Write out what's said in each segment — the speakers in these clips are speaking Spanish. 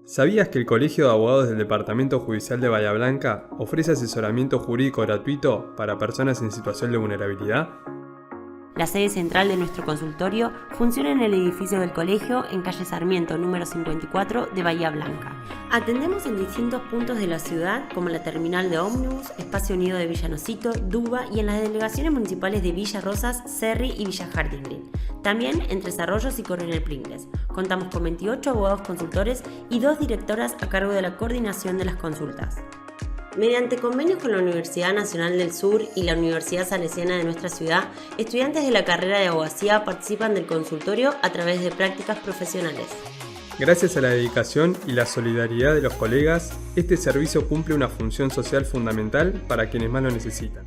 ¿Sabías que el Colegio de Abogados del Departamento Judicial de Bahía Blanca ofrece asesoramiento jurídico gratuito para personas en situación de vulnerabilidad? La sede central de nuestro consultorio funciona en el edificio del colegio en calle Sarmiento número 54 de Bahía Blanca. Atendemos en distintos puntos de la ciudad como la terminal de ómnibus, Espacio Unido de Villanocito, Duba y en las delegaciones municipales de Villa Rosas, Cerri y Villa Jardín. También en Tres Arroyos y Coronel Pringles. Contamos con 28 abogados consultores y 2 directoras a cargo de la coordinación de las consultas. Mediante convenios con la Universidad Nacional del Sur y la Universidad Salesiana de nuestra ciudad, estudiantes de la carrera de abogacía participan del consultorio a través de prácticas profesionales. Gracias a la dedicación y la solidaridad de los colegas, este servicio cumple una función social fundamental para quienes más lo necesitan.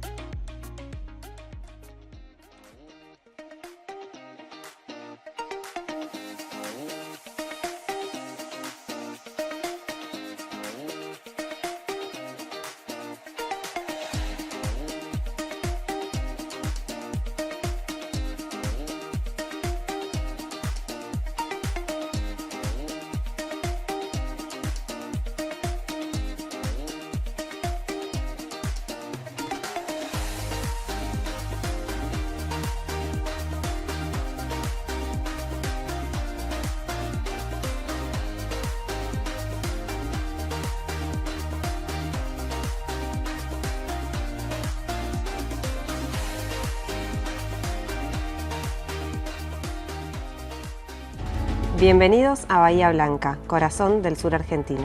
Bienvenidos a Bahía Blanca, corazón del sur argentino.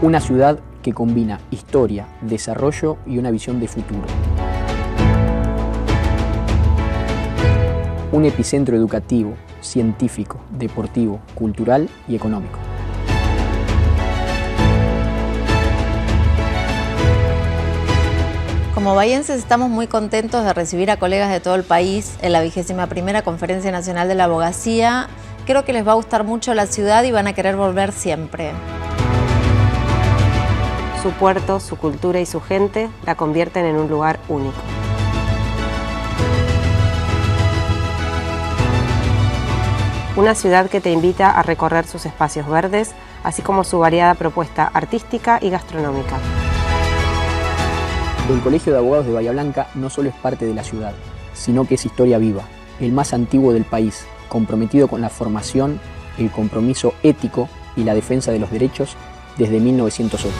Una ciudad que combina historia, desarrollo y una visión de futuro. Un epicentro educativo, científico, deportivo, cultural y económico. Como bahienses estamos muy contentos de recibir a colegas de todo el país en la 21ª Conferencia Nacional de la Abogacía. Creo que les va a gustar mucho la ciudad y van a querer volver siempre. Su puerto, su cultura y su gente la convierten en un lugar único. Una ciudad que te invita a recorrer sus espacios verdes, así como su variada propuesta artística y gastronómica. El Colegio de Abogados de Bahía Blanca no solo es parte de la ciudad, sino que es historia viva, el más antiguo del país, comprometido con la formación, el compromiso ético y la defensa de los derechos desde 1908.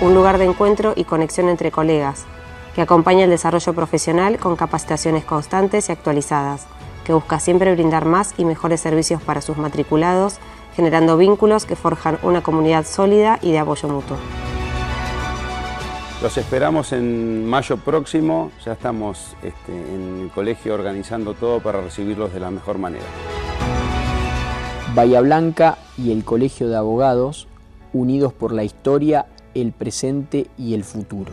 Un lugar de encuentro y conexión entre colegas, que acompaña el desarrollo profesional con capacitaciones constantes y actualizadas, que busca siempre brindar más y mejores servicios para sus matriculados, generando vínculos que forjan una comunidad sólida y de apoyo mutuo. Los esperamos en mayo próximo, ya estamos en el colegio organizando todo para recibirlos de la mejor manera. Bahía Blanca y el Colegio de Abogados, unidos por la historia, el presente y el futuro.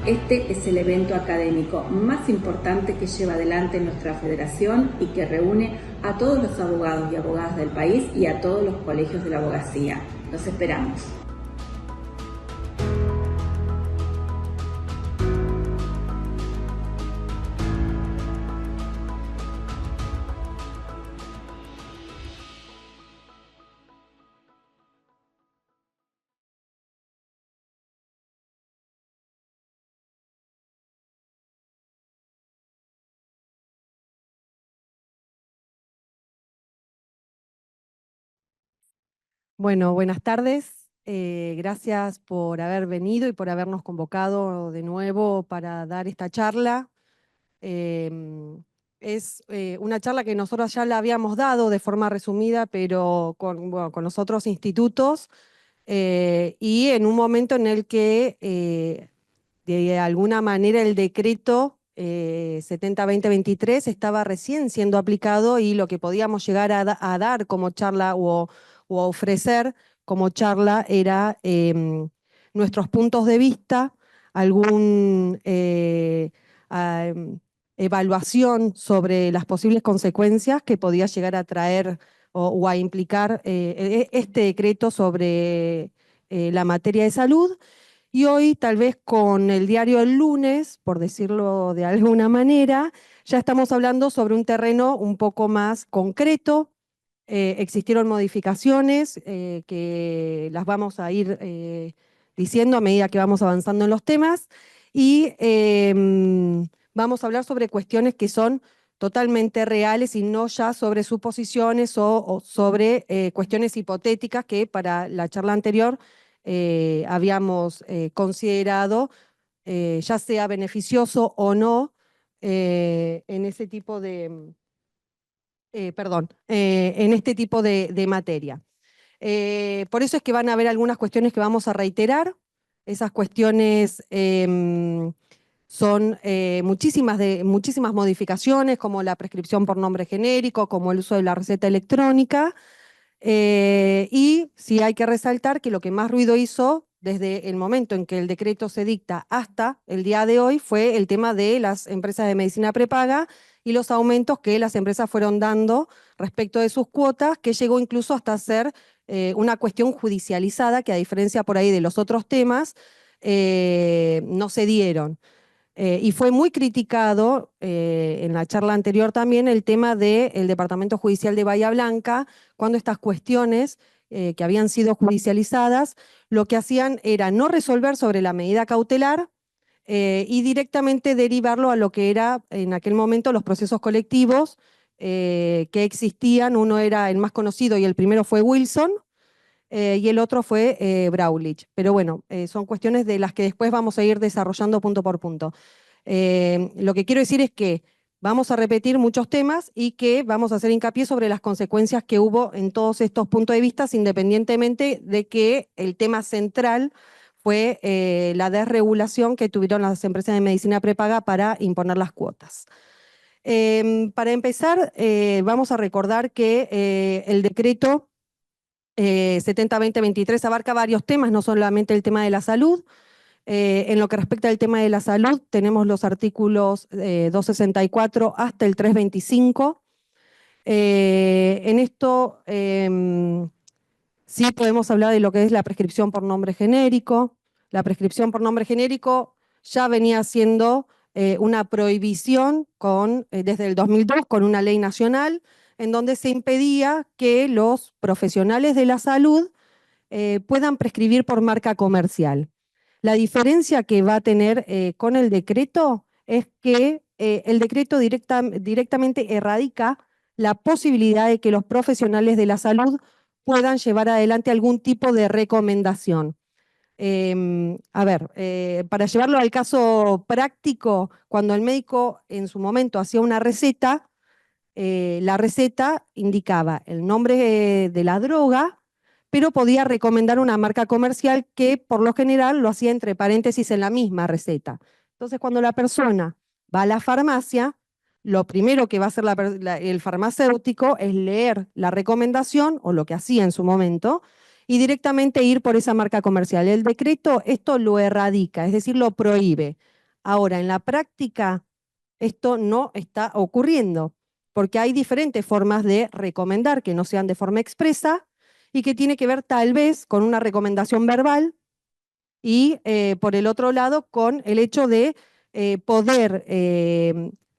Este es el evento académico más importante que lleva adelante nuestra federación y que reúne a todos los abogados y abogadas del país y a todos los colegios de la abogacía. Los esperamos. Bueno, buenas tardes. Gracias por haber venido y por habernos convocado de nuevo para dar esta charla. Es una charla que nosotros ya la habíamos dado de forma resumida, pero con los otros institutos, y en un momento en el que de alguna manera el decreto 70-2023 estaba recién siendo aplicado y lo que podíamos llegar a dar como charla o a ofrecer como charla era nuestros puntos de vista, algún evaluación sobre las posibles consecuencias que podía llegar a traer o a implicar este decreto sobre la materia de salud. Y hoy, tal vez con el diario El Lunes, por decirlo de alguna manera, ya estamos hablando sobre un terreno un poco más concreto. Existieron modificaciones que las vamos a ir diciendo a medida que vamos avanzando en los temas, y vamos a hablar sobre cuestiones que son totalmente reales y no ya sobre suposiciones o sobre cuestiones hipotéticas que para la charla anterior habíamos considerado ya sea beneficioso o no en ese tipo de, en este tipo de materia. Por eso es que van a haber algunas cuestiones que vamos a reiterar. Esas cuestiones son muchísimas modificaciones, como la prescripción por nombre genérico, como el uso de la receta electrónica. Y sí hay que resaltar que lo que más ruido hizo desde el momento en que el decreto se dicta hasta el día de hoy fue el tema de las empresas de medicina prepaga y los aumentos que las empresas fueron dando respecto de sus cuotas, que llegó incluso hasta ser una cuestión judicializada, que a diferencia por ahí de los otros temas, no se dieron. Y fue muy criticado en la charla anterior también el tema del Departamento Judicial de Bahía Blanca, cuando estas cuestiones que habían sido judicializadas, lo que hacían era no resolver sobre la medida cautelar y directamente derivarlo a lo que era en aquel momento los procesos colectivos que existían. Uno era el más conocido y el primero fue Wilson, y el otro fue Braulich. Pero bueno, son cuestiones de las que después vamos a ir desarrollando punto por punto. Lo que quiero decir es que vamos a repetir muchos temas y que vamos a hacer hincapié sobre las consecuencias que hubo en todos estos puntos de vista, independientemente de que el tema central fue la desregulación que tuvieron las empresas de medicina prepaga para imponer las cuotas. Para empezar, vamos a recordar que el decreto 70-2023 abarca varios temas, no solamente el tema de la salud. En lo que respecta al tema de la salud, tenemos los artículos 264 hasta el 325. En esto sí podemos hablar de lo que es la prescripción por nombre genérico. La prescripción por nombre genérico ya venía siendo una prohibición desde el 2002 con una ley nacional, en donde se impedía que los profesionales de la salud puedan prescribir por marca comercial. La diferencia que va a tener con el decreto es que el decreto directamente erradica la posibilidad de que los profesionales de la salud puedan llevar adelante algún tipo de recomendación. Para llevarlo al caso práctico, cuando el médico en su momento hacía una receta, la receta indicaba el nombre de la droga, pero podía recomendar una marca comercial que por lo general lo hacía entre paréntesis en la misma receta. Entonces, cuando la persona va a la farmacia, lo primero que va a hacer el farmacéutico es leer la recomendación, o lo que hacía en su momento, y directamente ir por esa marca comercial. El decreto esto lo erradica, es decir, lo prohíbe. Ahora, en la práctica, esto no está ocurriendo, porque hay diferentes formas de recomendar que no sean de forma expresa y que tiene que ver tal vez con una recomendación verbal y por el otro lado con el hecho de poder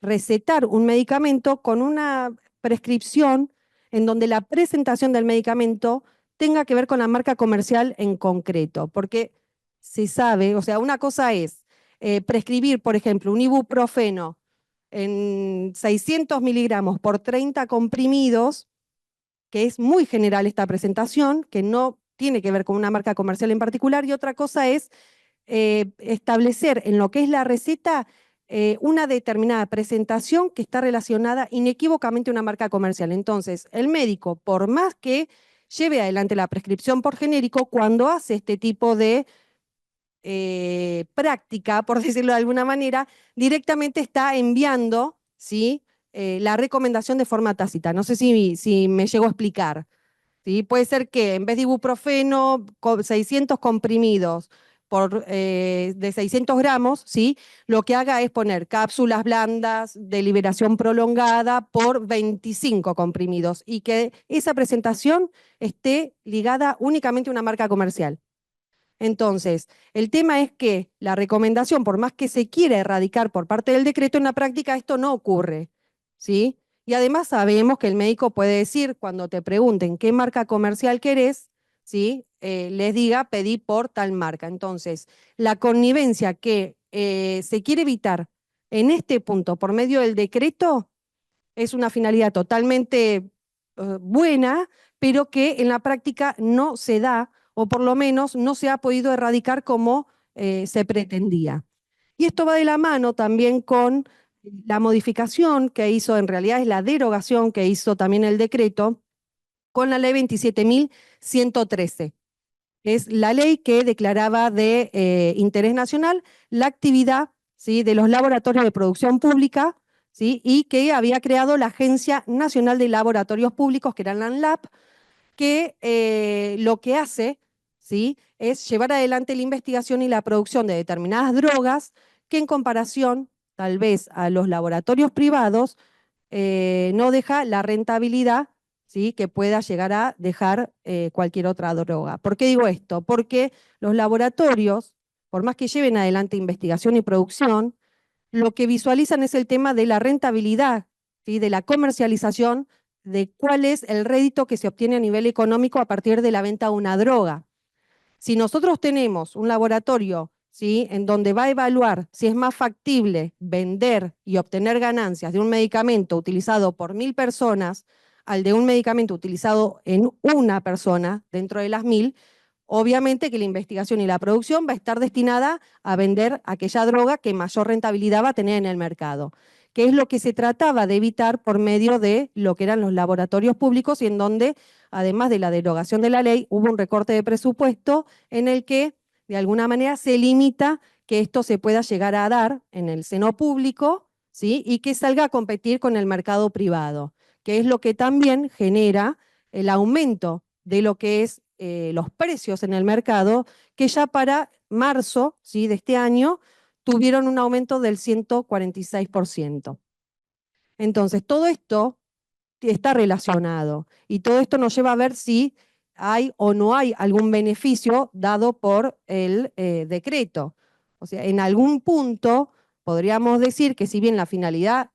recetar un medicamento con una prescripción en donde la presentación del medicamento tenga que ver con la marca comercial en concreto, porque se sabe, o sea, una cosa es prescribir, por ejemplo, un ibuprofeno en 600 miligramos por 30 comprimidos, que es muy general esta presentación, que no tiene que ver con una marca comercial en particular, y otra cosa es establecer en lo que es la receta una determinada presentación que está relacionada inequívocamente a una marca comercial. Entonces, el médico, por más que lleve adelante la prescripción por genérico, cuando hace este tipo de práctica, por decirlo de alguna manera, directamente está enviando, ¿sí?, la recomendación de forma tácita. No sé si me llego a explicar. ¿Sí? Puede ser que en vez de ibuprofeno, 600 comprimidos de 600 gramos, ¿sí?, lo que haga es poner cápsulas blandas de liberación prolongada por 25 comprimidos y que esa presentación esté ligada únicamente a una marca comercial. Entonces, el tema es que la recomendación, por más que se quiera erradicar por parte del decreto, en la práctica esto no ocurre, ¿sí? Y además sabemos que el médico puede decir, cuando te pregunten qué marca comercial querés, ¿sí? Les diga, pedí por tal marca. Entonces, la connivencia que se quiere evitar en este punto por medio del decreto es una finalidad totalmente buena, pero que en la práctica no se da, o por lo menos no se ha podido erradicar como se pretendía. Y esto va de la mano también con la modificación que hizo, en realidad es la derogación que hizo también el decreto, con la ley 27.113. Es la ley que declaraba de interés nacional la actividad, ¿sí?, de los laboratorios de producción pública, ¿sí?, y que había creado la Agencia Nacional de Laboratorios Públicos, que era la ANLAP, que lo que hace, ¿sí?, es llevar adelante la investigación y la producción de determinadas drogas que, en comparación tal vez a los laboratorios privados, no deja la rentabilidad, ¿sí?, que pueda llegar a dejar cualquier otra droga. ¿Por qué digo esto? Porque los laboratorios, por más que lleven adelante investigación y producción, lo que visualizan es el tema de la rentabilidad, ¿sí?, de la comercialización, de cuál es el rédito que se obtiene a nivel económico a partir de la venta de una droga. Si nosotros tenemos un laboratorio, ¿sí?, en donde va a evaluar si es más factible vender y obtener ganancias de un medicamento utilizado por 1000 personas al de un medicamento utilizado en una persona dentro de las 1000, obviamente que la investigación y la producción va a estar destinada a vender aquella droga que mayor rentabilidad va a tener en el mercado, que es lo que se trataba de evitar por medio de lo que eran los laboratorios públicos, y en donde, además de la derogación de la ley, hubo un recorte de presupuesto en el que, de alguna manera, se limita que esto se pueda llegar a dar en el seno público, ¿sí?, y que salga a competir con el mercado privado, que es lo que también genera el aumento de lo que es los precios en el mercado, que ya para marzo, ¿sí?, de este año tuvieron un aumento del 146%. Entonces, todo esto está relacionado y todo esto nos lleva a ver si hay o no hay algún beneficio dado por el decreto. O sea, en algún punto podríamos decir que si bien la finalidad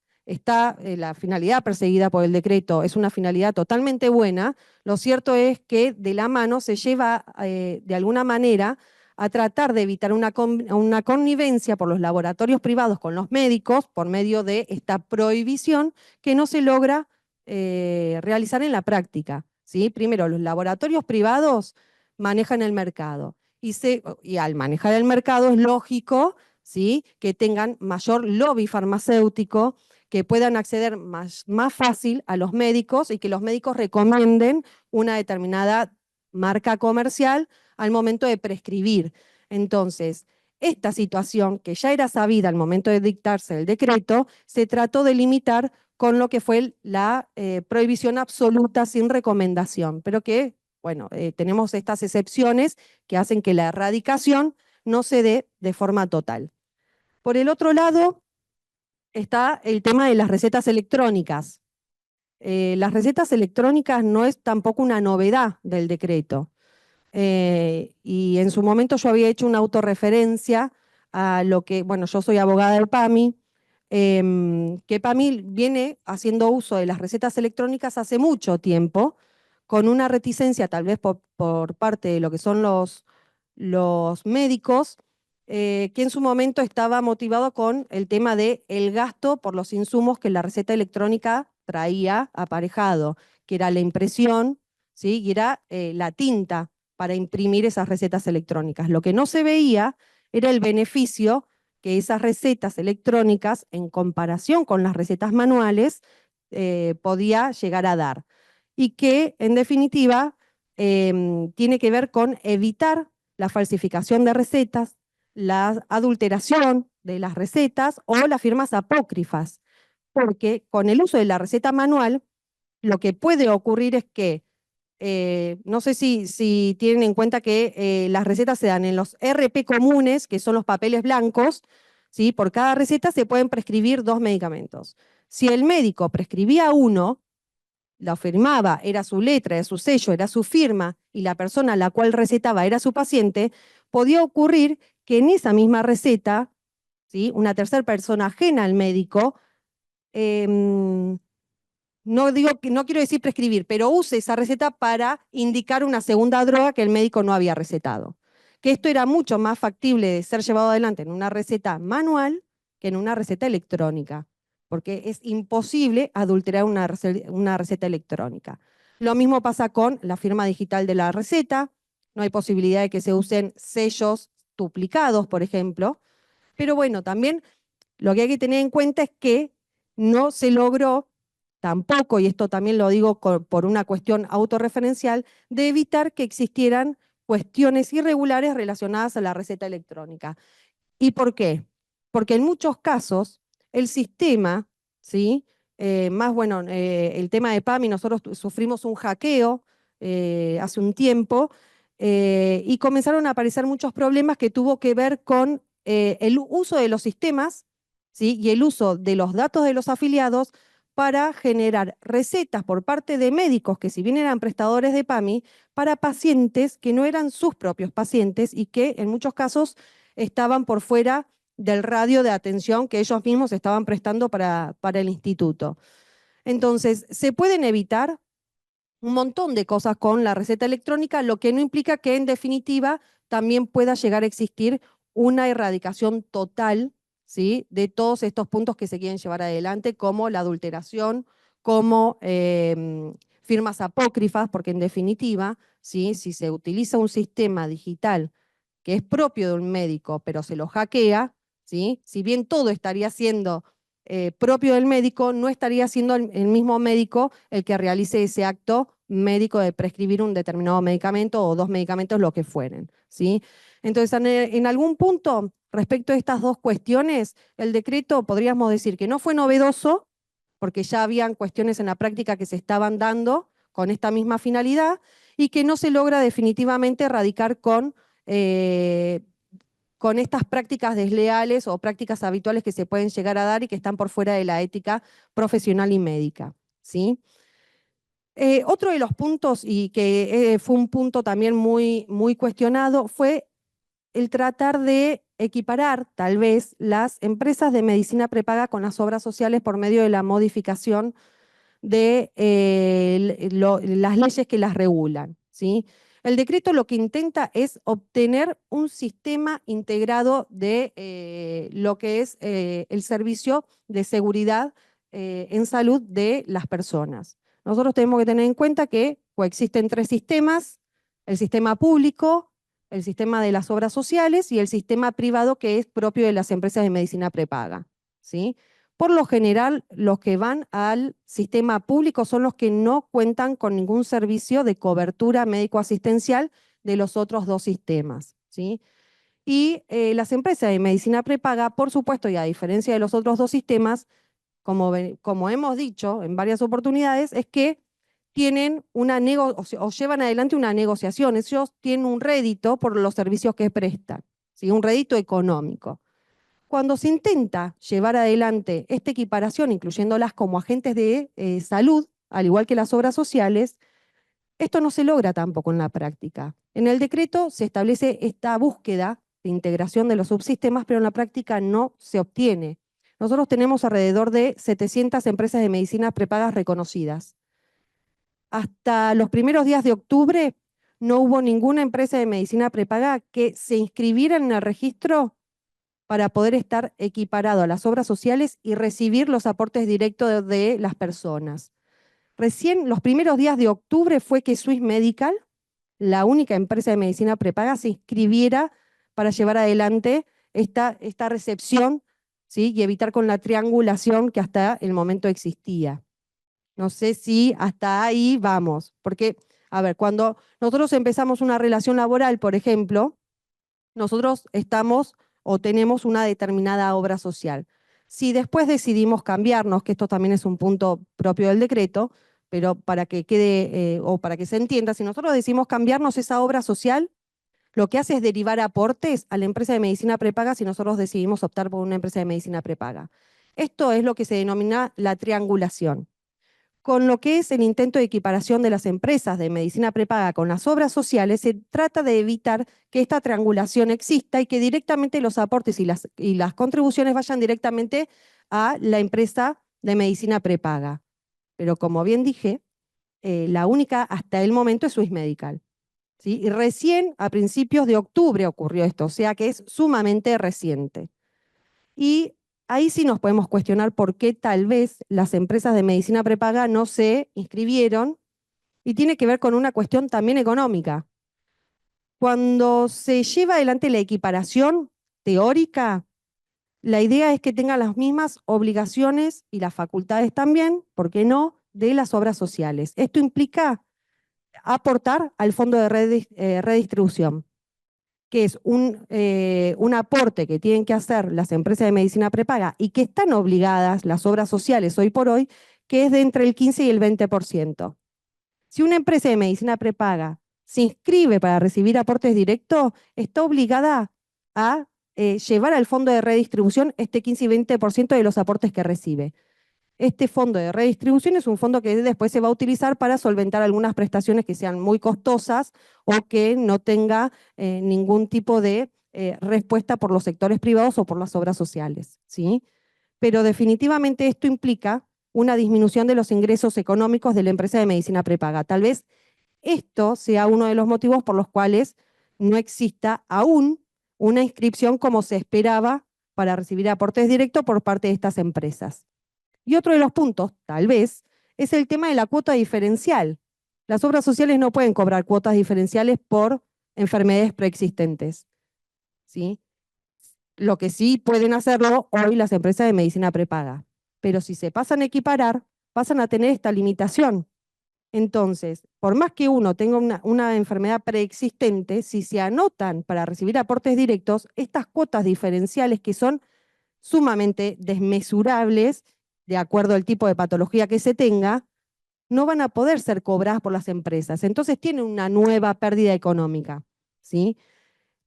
la finalidad perseguida por el decreto es una finalidad totalmente buena, lo cierto es que de la mano se lleva de alguna manera a tratar de evitar una connivencia por los laboratorios privados con los médicos por medio de esta prohibición que no se logra realizar en la práctica, ¿sí? Primero, los laboratorios privados manejan el mercado y al manejar el mercado es lógico, ¿sí?, que tengan mayor lobby farmacéutico, que puedan acceder más fácil a los médicos y que los médicos recomienden una determinada marca comercial al momento de prescribir. Entonces, esta situación, que ya era sabida al momento de dictarse el decreto, se trató de limitar con lo que fue la prohibición absoluta sin recomendación, pero que, bueno, tenemos estas excepciones que hacen que la erradicación no se dé de forma total. Por el otro lado, está el tema de las recetas electrónicas. Las recetas electrónicas no es tampoco una novedad del decreto. Y en su momento yo había hecho una autorreferencia a lo que, bueno, yo soy abogada del PAMI, que PAMI viene haciendo uso de las recetas electrónicas hace mucho tiempo, con una reticencia tal vez por parte de lo que son los médicos, que en su momento estaba motivado con el tema del gasto por los insumos que la receta electrónica traía aparejado, que era la impresión, ¿sí?, y era la tinta para imprimir esas recetas electrónicas. Lo que no se veía era el beneficio que esas recetas electrónicas, en comparación con las recetas manuales, podía llegar a dar. Y que, en definitiva, tiene que ver con evitar la falsificación de recetas, la adulteración de las recetas o las firmas apócrifas, porque con el uso de la receta manual, lo que puede ocurrir es que, no sé si tienen en cuenta que las recetas se dan en los RP comunes, que son los papeles blancos, ¿sí? Por cada receta se pueden prescribir 2 medicamentos. Si el médico prescribía uno, lo firmaba, era su letra, era su sello, era su firma, y la persona a la cual recetaba era su paciente, podía ocurrir que en esa misma receta, ¿sí?, una tercera persona ajena al médico, no quiero decir prescribir, pero use esa receta para indicar una segunda droga que el médico no había recetado. Que esto era mucho más factible de ser llevado adelante en una receta manual que en una receta electrónica, porque es imposible adulterar una receta electrónica. Lo mismo pasa con la firma digital de la receta, no hay posibilidad de que se usen sellos duplicados, por ejemplo, pero bueno, también lo que hay que tener en cuenta es que no se logró tampoco, y esto también lo digo por una cuestión autorreferencial, de evitar que existieran cuestiones irregulares relacionadas a la receta electrónica. ¿Y por qué? Porque en muchos casos el sistema, ¿sí?, el tema de PAMI, nosotros sufrimos un hackeo hace un tiempo y comenzaron a aparecer muchos problemas que tuvo que ver con el uso de los sistemas, ¿sí?, y el uso de los datos de los afiliados para generar recetas por parte de médicos que, si bien eran prestadores de PAMI, para pacientes que no eran sus propios pacientes y que en muchos casos estaban por fuera del radio de atención que ellos mismos estaban prestando para el instituto. Entonces, se pueden evitar un montón de cosas con la receta electrónica, lo que no implica que en definitiva también pueda llegar a existir una erradicación total, ¿sí?, de todos estos puntos que se quieren llevar adelante, como la adulteración, como firmas apócrifas, porque en definitiva, ¿sí?, si se utiliza un sistema digital que es propio de un médico, pero se lo hackea, ¿sí?, si bien todo estaría siendo propio del médico, no estaría siendo el mismo médico el que realice ese acto médico de prescribir un determinado medicamento o 2 medicamentos, lo que fueren, ¿sí? Entonces, en algún punto, respecto a estas dos cuestiones, el decreto podríamos decir que no fue novedoso, porque ya habían cuestiones en la práctica que se estaban dando con esta misma finalidad, y que no se logra definitivamente erradicar con estas prácticas desleales o prácticas habituales que se pueden llegar a dar y que están por fuera de la ética profesional y médica, ¿sí? Otro de los puntos, y que fue un punto también muy, muy cuestionado, fue el tratar de equiparar, tal vez, las empresas de medicina prepaga con las obras sociales por medio de la modificación de las leyes que las regulan, ¿sí? El decreto lo que intenta es obtener un sistema integrado de lo que es el servicio de seguridad en salud de las personas. Nosotros tenemos que tener en cuenta que coexisten 3 sistemas: el sistema público, el sistema de las obras sociales y el sistema privado, que es propio de las empresas de medicina prepaga, ¿sí? Por lo general, los que van al sistema público son los que no cuentan con ningún servicio de cobertura médico-asistencial de los otros 2 sistemas, ¿sí? Y las empresas de medicina prepaga, por supuesto, y a diferencia de los otros 2 sistemas, como hemos dicho en varias oportunidades, es que tienen o llevan adelante una negociación. Ellos tienen un rédito por los servicios que prestan, ¿sí?, un rédito económico. Cuando se intenta llevar adelante esta equiparación, incluyéndolas como agentes de salud, al igual que las obras sociales, esto no se logra tampoco en la práctica. En el decreto se establece esta búsqueda de integración de los subsistemas, pero en la práctica no se obtiene. Nosotros tenemos alrededor de 700 empresas de medicinas prepagas reconocidas. Hasta los primeros días de octubre no hubo ninguna empresa de medicina prepaga que se inscribiera en el registro para poder estar equiparado a las obras sociales y recibir los aportes directos de las personas. Recién los primeros días de octubre fue que Swiss Medical, la única empresa de medicina prepaga, se inscribiera para llevar adelante esta recepción, ¿sí?, y evitar con la triangulación que hasta el momento existía. No sé si hasta ahí vamos, porque, a ver, cuando nosotros empezamos una relación laboral, por ejemplo, nosotros estamos o tenemos una determinada obra social. Si después decidimos cambiarnos, que esto también es un punto propio del decreto, pero para que quede o para que se entienda, si nosotros decidimos cambiarnos esa obra social, lo que hace es derivar aportes a la empresa de medicina prepaga si nosotros decidimos optar por una empresa de medicina prepaga. Esto es lo que se denomina la triangulación. con lo que es el intento de equiparación de las empresas de medicina prepaga con las obras sociales, se trata de evitar que esta triangulación exista y que directamente los aportes y las contribuciones vayan directamente a la empresa de medicina prepaga. Pero como bien dije, la única hasta el momento es Swiss Medical, ¿sí? Y recién a principios de octubre ocurrió esto, o sea que es sumamente reciente. Y ahí sí nos podemos cuestionar por qué tal vez las empresas de medicina prepaga no se inscribieron, y tiene que ver con una cuestión también económica. Cuando se lleva adelante la equiparación teórica, la idea es que tengan las mismas obligaciones y las facultades también, ¿por qué no?, de las obras sociales. Esto implica aportar al fondo de redistribución, que es un aporte que tienen que hacer las empresas de medicina prepaga y que están obligadas las obras sociales hoy por hoy, que es de entre el 15 y el 20%. Si una empresa de medicina prepaga se inscribe para recibir aportes directos, está obligada a llevar al fondo de redistribución este 15 y 20% de los aportes que recibe. Este fondo de redistribución es un fondo que después se va a utilizar para solventar algunas prestaciones que sean muy costosas o que no tenga ningún tipo de respuesta por los sectores privados o por las obras sociales, ¿sí? Pero definitivamente esto implica una disminución de los ingresos económicos de la empresa de medicina prepaga. Tal vez esto sea uno de los motivos por los cuales no exista aún una inscripción como se esperaba para recibir aportes directos por parte de estas empresas. Y otro de los puntos, tal vez, es el tema de la cuota diferencial. Las obras sociales no pueden cobrar cuotas diferenciales por enfermedades preexistentes, ¿sí? Lo que sí pueden hacerlo hoy las empresas de medicina prepaga. Pero si se pasan a equiparar, pasan a tener esta limitación. Entonces, por más que uno tenga una enfermedad preexistente, si se anotan para recibir aportes directos, estas cuotas diferenciales que son sumamente desmesurables, de acuerdo al tipo de patología que se tenga, no van a poder ser cobradas por las empresas. Entonces tiene una nueva pérdida económica, ¿sí?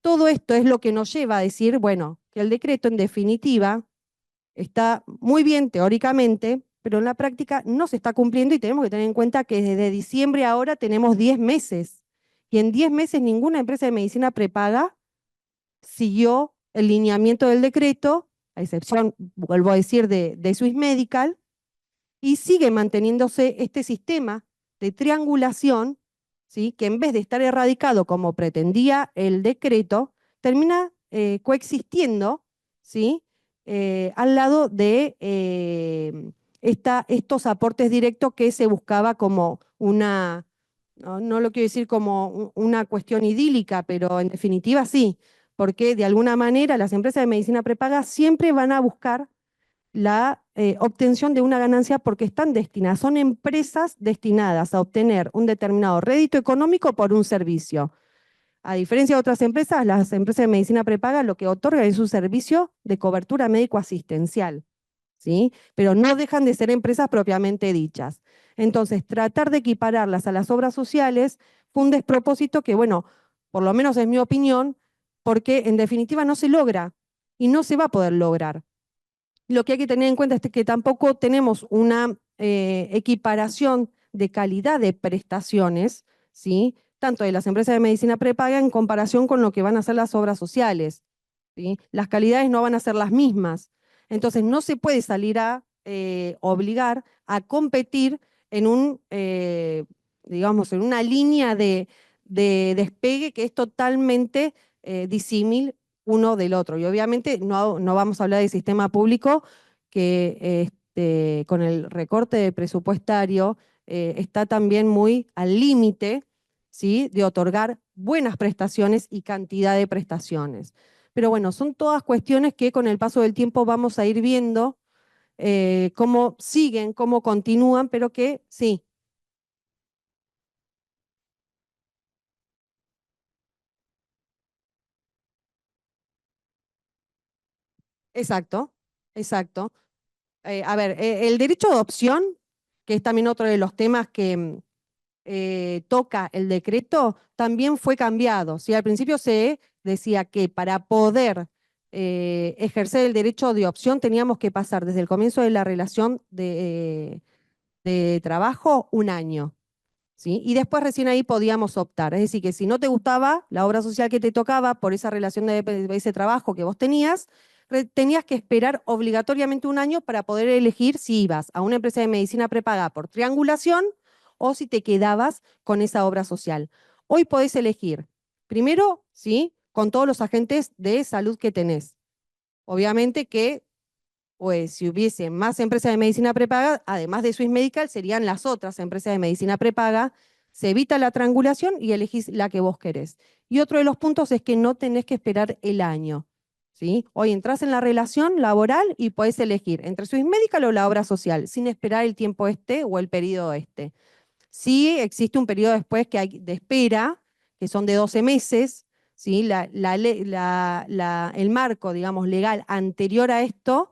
Todo esto es lo que nos lleva a decir, bueno, que el decreto en definitiva está muy bien teóricamente, pero en la práctica no se está cumpliendo y tenemos que tener en cuenta que desde diciembre ahora tenemos 10 meses y en 10 meses ninguna empresa de medicina prepaga siguió el lineamiento del decreto, a excepción, vuelvo a decir, de Swiss Medical, y sigue manteniéndose este sistema de triangulación, ¿sí?, que en vez de estar erradicado como pretendía el decreto, termina coexistiendo, ¿sí?, al lado de estos aportes directos que se buscaba como una, no lo quiero decir como una cuestión idílica, pero en definitiva sí, porque de alguna manera las empresas de medicina prepaga siempre van a buscar la obtención de una ganancia porque están destinadas, son empresas destinadas a obtener un determinado rédito económico por un servicio. A diferencia de otras empresas, las empresas de medicina prepaga lo que otorgan es un servicio de cobertura médico-asistencial, ¿sí? Pero no dejan de ser empresas propiamente dichas. Entonces, tratar de equipararlas a las obras sociales fue un despropósito que, bueno, por lo menos es mi opinión, porque en definitiva no se logra y no se va a poder lograr. Lo que hay que tener en cuenta es que tampoco tenemos una equiparación de calidad de prestaciones, ¿sí?, tanto de las empresas de medicina prepaga en comparación con lo que van a hacer las obras sociales, ¿sí? Las calidades no van a ser las mismas. Entonces no se puede salir a obligar a competir en digamos, en una línea de despegue que es totalmente disímil uno del otro. Y obviamente no vamos a hablar del sistema público que con el recorte presupuestario está también muy al límite, ¿sí?, de otorgar buenas prestaciones y cantidad de prestaciones. Pero bueno, son todas cuestiones que con el paso del tiempo vamos a ir viendo cómo siguen, cómo continúan, pero que sí. Exacto, exacto. A ver, el derecho de opción, que es también otro de los temas que toca el decreto, también fue cambiado. ¿Sí? Al principio se decía que para poder ejercer el derecho de opción teníamos que pasar desde el comienzo de la relación de trabajo, un año. ¿Sí? Y después recién ahí podíamos optar. Es decir, que si no te gustaba la obra social que te tocaba por esa relación de ese trabajo que vos tenías, tenías que esperar obligatoriamente un año para poder elegir si ibas a una empresa de medicina prepaga por triangulación o si te quedabas con esa obra social. Hoy podés elegir, primero, ¿sí? Con todos los agentes de salud que tenés. Obviamente que pues si hubiese más empresas de medicina prepaga, además de Swiss Medical, serían las otras empresas de medicina prepaga, se evita la triangulación y elegís la que vos querés. Y otro de los puntos es que no tenés que esperar el año, ¿sí? Hoy entras en la relación laboral y podés elegir entre Swiss Medical o la obra social, sin esperar el tiempo este o el periodo este. Sí existe un periodo después que hay de espera, que son de 12 meses, ¿sí? El marco, digamos, legal anterior a esto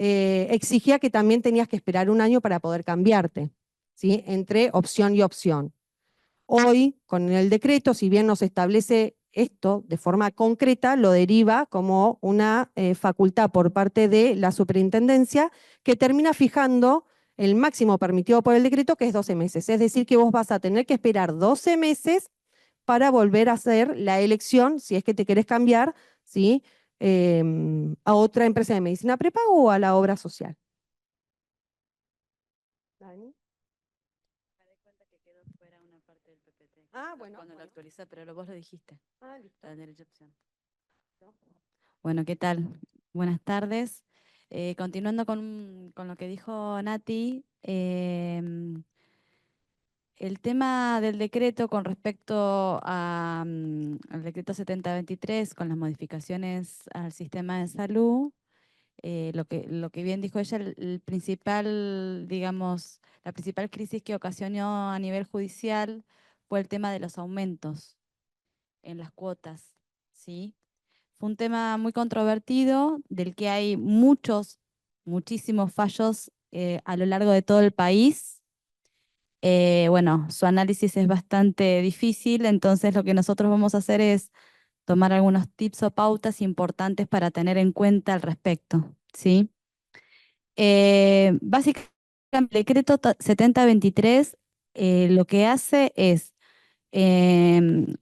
exigía que también tenías que esperar un año para poder cambiarte, ¿sí? Entre opción y opción. Hoy, con el decreto, si bien nos establece esto de forma concreta, lo deriva como una facultad por parte de la superintendencia que termina fijando el máximo permitido por el decreto, que es 12 meses. Es decir, que vos vas a tener que esperar 12 meses para volver a hacer la elección, si es que te querés cambiar, ¿sí? A otra empresa de medicina prepaga o a la obra social. ¿Dani? Ah, bueno. Cuando lo actualiza, pero vos lo dijiste. Ah, listo. La derecha opción. Bueno, ¿qué tal? Buenas tardes. Continuando con lo que dijo Nati, el tema del decreto con respecto al decreto 7023, con las modificaciones al sistema de salud, lo que bien dijo ella, el principal, digamos, la principal crisis que ocasionó a nivel judicial fue el tema de los aumentos en las cuotas, ¿sí? Fue un tema muy controvertido, del que hay muchísimos fallos a lo largo de todo el país. Bueno, su análisis es bastante difícil, entonces lo que nosotros vamos a hacer es tomar algunos tips o pautas importantes para tener en cuenta al respecto, ¿sí? Básicamente, el decreto 7023 lo que hace es, en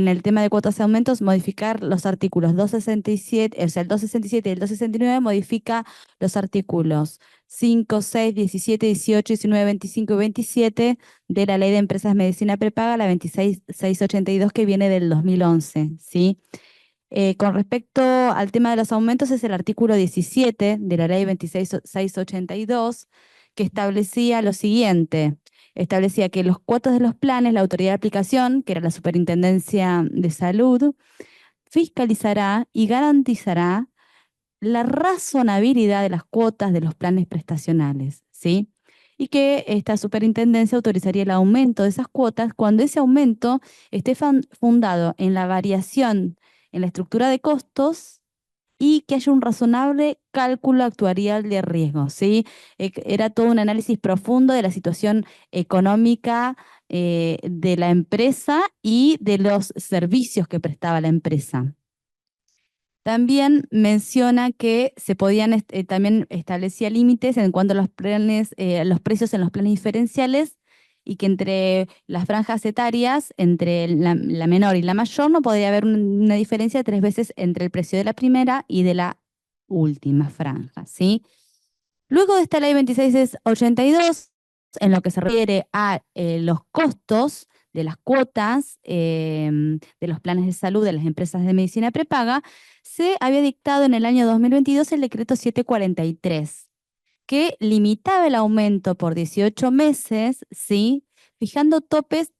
el tema de cuotas y aumentos, modificar los artículos 267, o sea, el 267 y el 269 modifica los artículos 5, 6, 17, 18, 19, 25 y 27 de la Ley de Empresas de Medicina Prepaga, la 26682, que viene del 2011, ¿sí? Con respecto al tema de los aumentos, es el artículo 17 de la Ley 26682, que establecía lo siguiente. Establecía que los cuotas de los planes, la autoridad de aplicación, que era la Superintendencia de Salud, fiscalizará y garantizará la razonabilidad de las cuotas de los planes prestacionales, ¿sí? Y que esta superintendencia autorizaría el aumento de esas cuotas cuando ese aumento esté fundado en la variación en la estructura de costos y que haya un razonable cálculo actuarial de riesgo, ¿sí? Era todo un análisis profundo de la situación económica de la empresa y de los servicios que prestaba la empresa. También menciona que se podían, también establecía límites en cuanto a los planes, los precios en los planes diferenciales, y que entre las franjas etarias, entre la menor y la mayor, no podía haber una diferencia de 3 veces entre el precio de la primera y de la última franja, ¿sí? Luego de esta ley 2682, en lo que se refiere a los costos de las cuotas de los planes de salud de las empresas de medicina prepaga, se había dictado en el año 2022 el decreto 743, que limitaba el aumento por 18 meses, ¿sí? Fijando topes,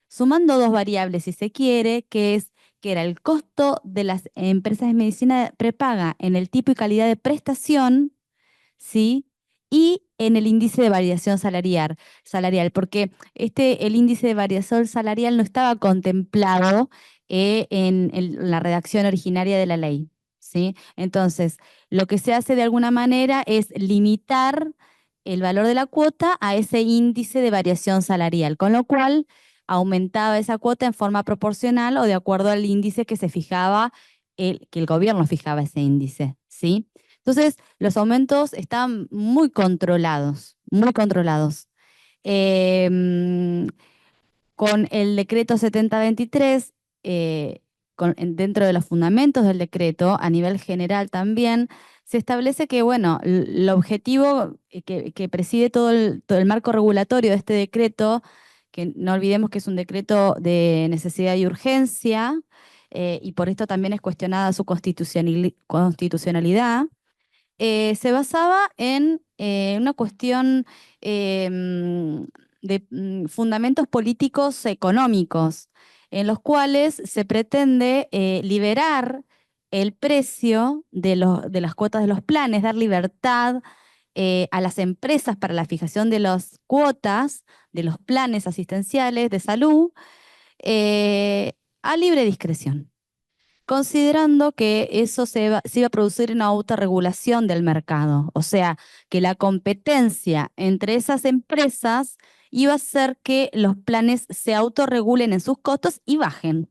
sumando 2 variables, si se quiere, que era el costo de las empresas de medicina prepaga en el tipo y calidad de prestación, ¿sí? Y en el índice de variación salarial, porque el índice de variación salarial no estaba contemplado en la redacción originaria de la ley, ¿sí? Entonces, lo que se hace de alguna manera es limitar el valor de la cuota a ese índice de variación salarial, con lo cual aumentaba esa cuota en forma proporcional o de acuerdo al índice que se fijaba, que el gobierno fijaba ese índice, ¿sí? Entonces, los aumentos están muy controlados, muy controlados. Con el decreto 7023, dentro de los fundamentos del decreto, a nivel general también, se establece que, bueno, el objetivo que preside todo el marco regulatorio de este decreto, que no olvidemos que es un decreto de necesidad y urgencia, y por esto también es cuestionada su constitucionalidad, se basaba en una cuestión de fundamentos políticos económicos, en los cuales se pretende liberar el precio de las cuotas de los planes, dar libertad a las empresas para la fijación de las cuotas de los planes asistenciales de salud a libre discreción, considerando que eso se iba a producir una autorregulación del mercado, o sea, que la competencia entre esas empresas iba a hacer que los planes se autorregulen en sus costos y bajen,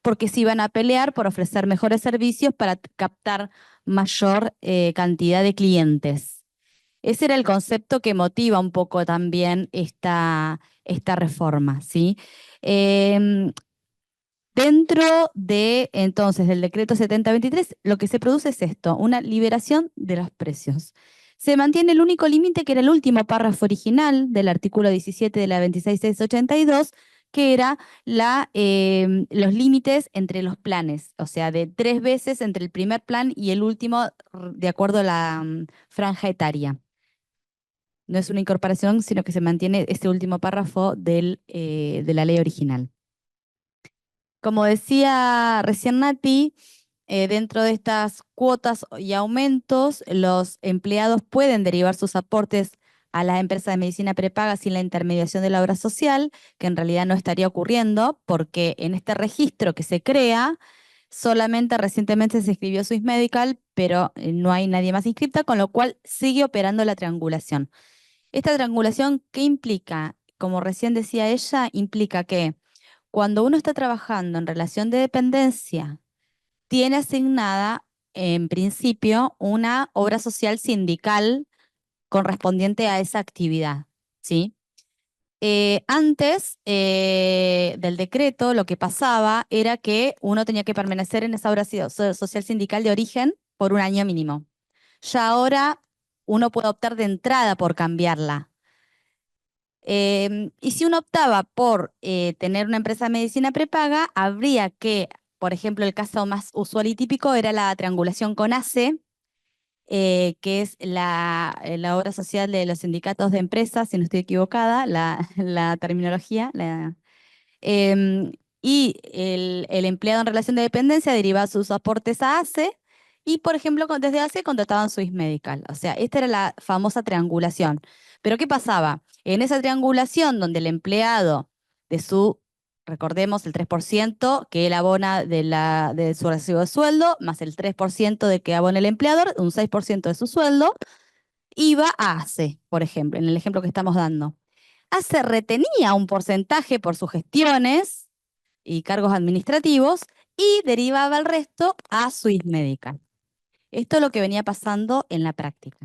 porque se iban a pelear por ofrecer mejores servicios para captar mayor cantidad de clientes. Ese era el concepto que motiva un poco también esta reforma, ¿sí? Dentro de, entonces, del decreto 7023, lo que se produce es esto, una liberación de los precios. Se mantiene el único límite que era el último párrafo original del artículo 17 de la 26682, que era los límites entre los planes, o sea, de 3 veces entre el primer plan y el último, de acuerdo a la franja etaria. No es una incorporación, sino que se mantiene este último párrafo de la ley original. Como decía recién Nati, dentro de estas cuotas y aumentos, los empleados pueden derivar sus aportes a las empresas de medicina prepaga sin la intermediación de la obra social, que en realidad no estaría ocurriendo, porque en este registro que se crea, solamente recientemente se escribió Swiss Medical, pero no hay nadie más inscripta, con lo cual sigue operando la triangulación. Esta triangulación, ¿qué implica? Como recién decía ella, implica que cuando uno está trabajando en relación de dependencia, tiene asignada, en principio, una obra social sindical correspondiente a esa actividad, ¿sí? Antes del decreto, lo que pasaba era que uno tenía que permanecer en esa obra social sindical de origen por un año mínimo. Ya ahora uno puede optar de entrada por cambiarla. Y si uno optaba por tener una empresa de medicina prepaga, habría que, por ejemplo, el caso más usual y típico era la triangulación con ACE, que es la obra social de los sindicatos de empresas, si no estoy equivocada, la terminología. Em, y el empleado en relación de dependencia derivaba sus aportes a ACE y, por ejemplo, desde ACE contrataban Swiss Medical. O sea, esta era la famosa triangulación. Pero ¿qué pasaba? En esa triangulación donde el empleado de recordemos, el 3% que él abona de su recibo de sueldo, más el 3% de que abona el empleador, un 6% de su sueldo, iba a ACE, por ejemplo, en el ejemplo que estamos dando. ACE retenía un porcentaje por sus gestiones y cargos administrativos y derivaba el resto a Swiss Medical. Esto es lo que venía pasando en la práctica.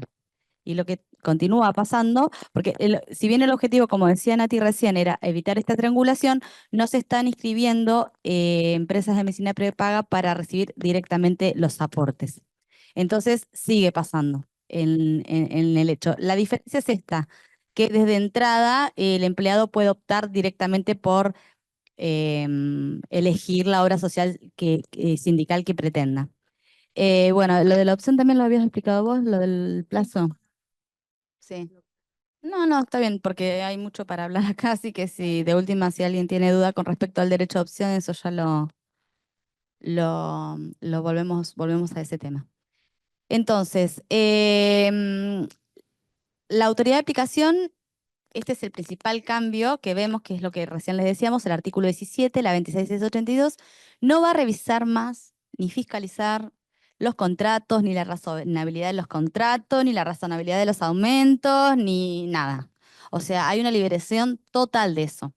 Y lo que continúa pasando, porque si bien el objetivo, como decía Nati recién, era evitar esta triangulación, no se están inscribiendo empresas de medicina prepaga para recibir directamente los aportes. Entonces, sigue pasando en el hecho. La diferencia es esta, que desde entrada el empleado puede optar directamente por elegir la obra social sindical que pretenda. Bueno, lo de la opción también lo habías explicado vos, lo del plazo. Sí. No, está bien, porque hay mucho para hablar acá, así que si de última, si alguien tiene duda con respecto al derecho a opción, eso ya lo volvemos a ese tema. Entonces, la autoridad de aplicación, este es el principal cambio que vemos, que es lo que recién les decíamos, el artículo 17, la 26682, no va a revisar más ni fiscalizar los contratos, ni la razonabilidad de los contratos, ni la razonabilidad de los aumentos, ni nada. O sea, hay una liberación total de eso.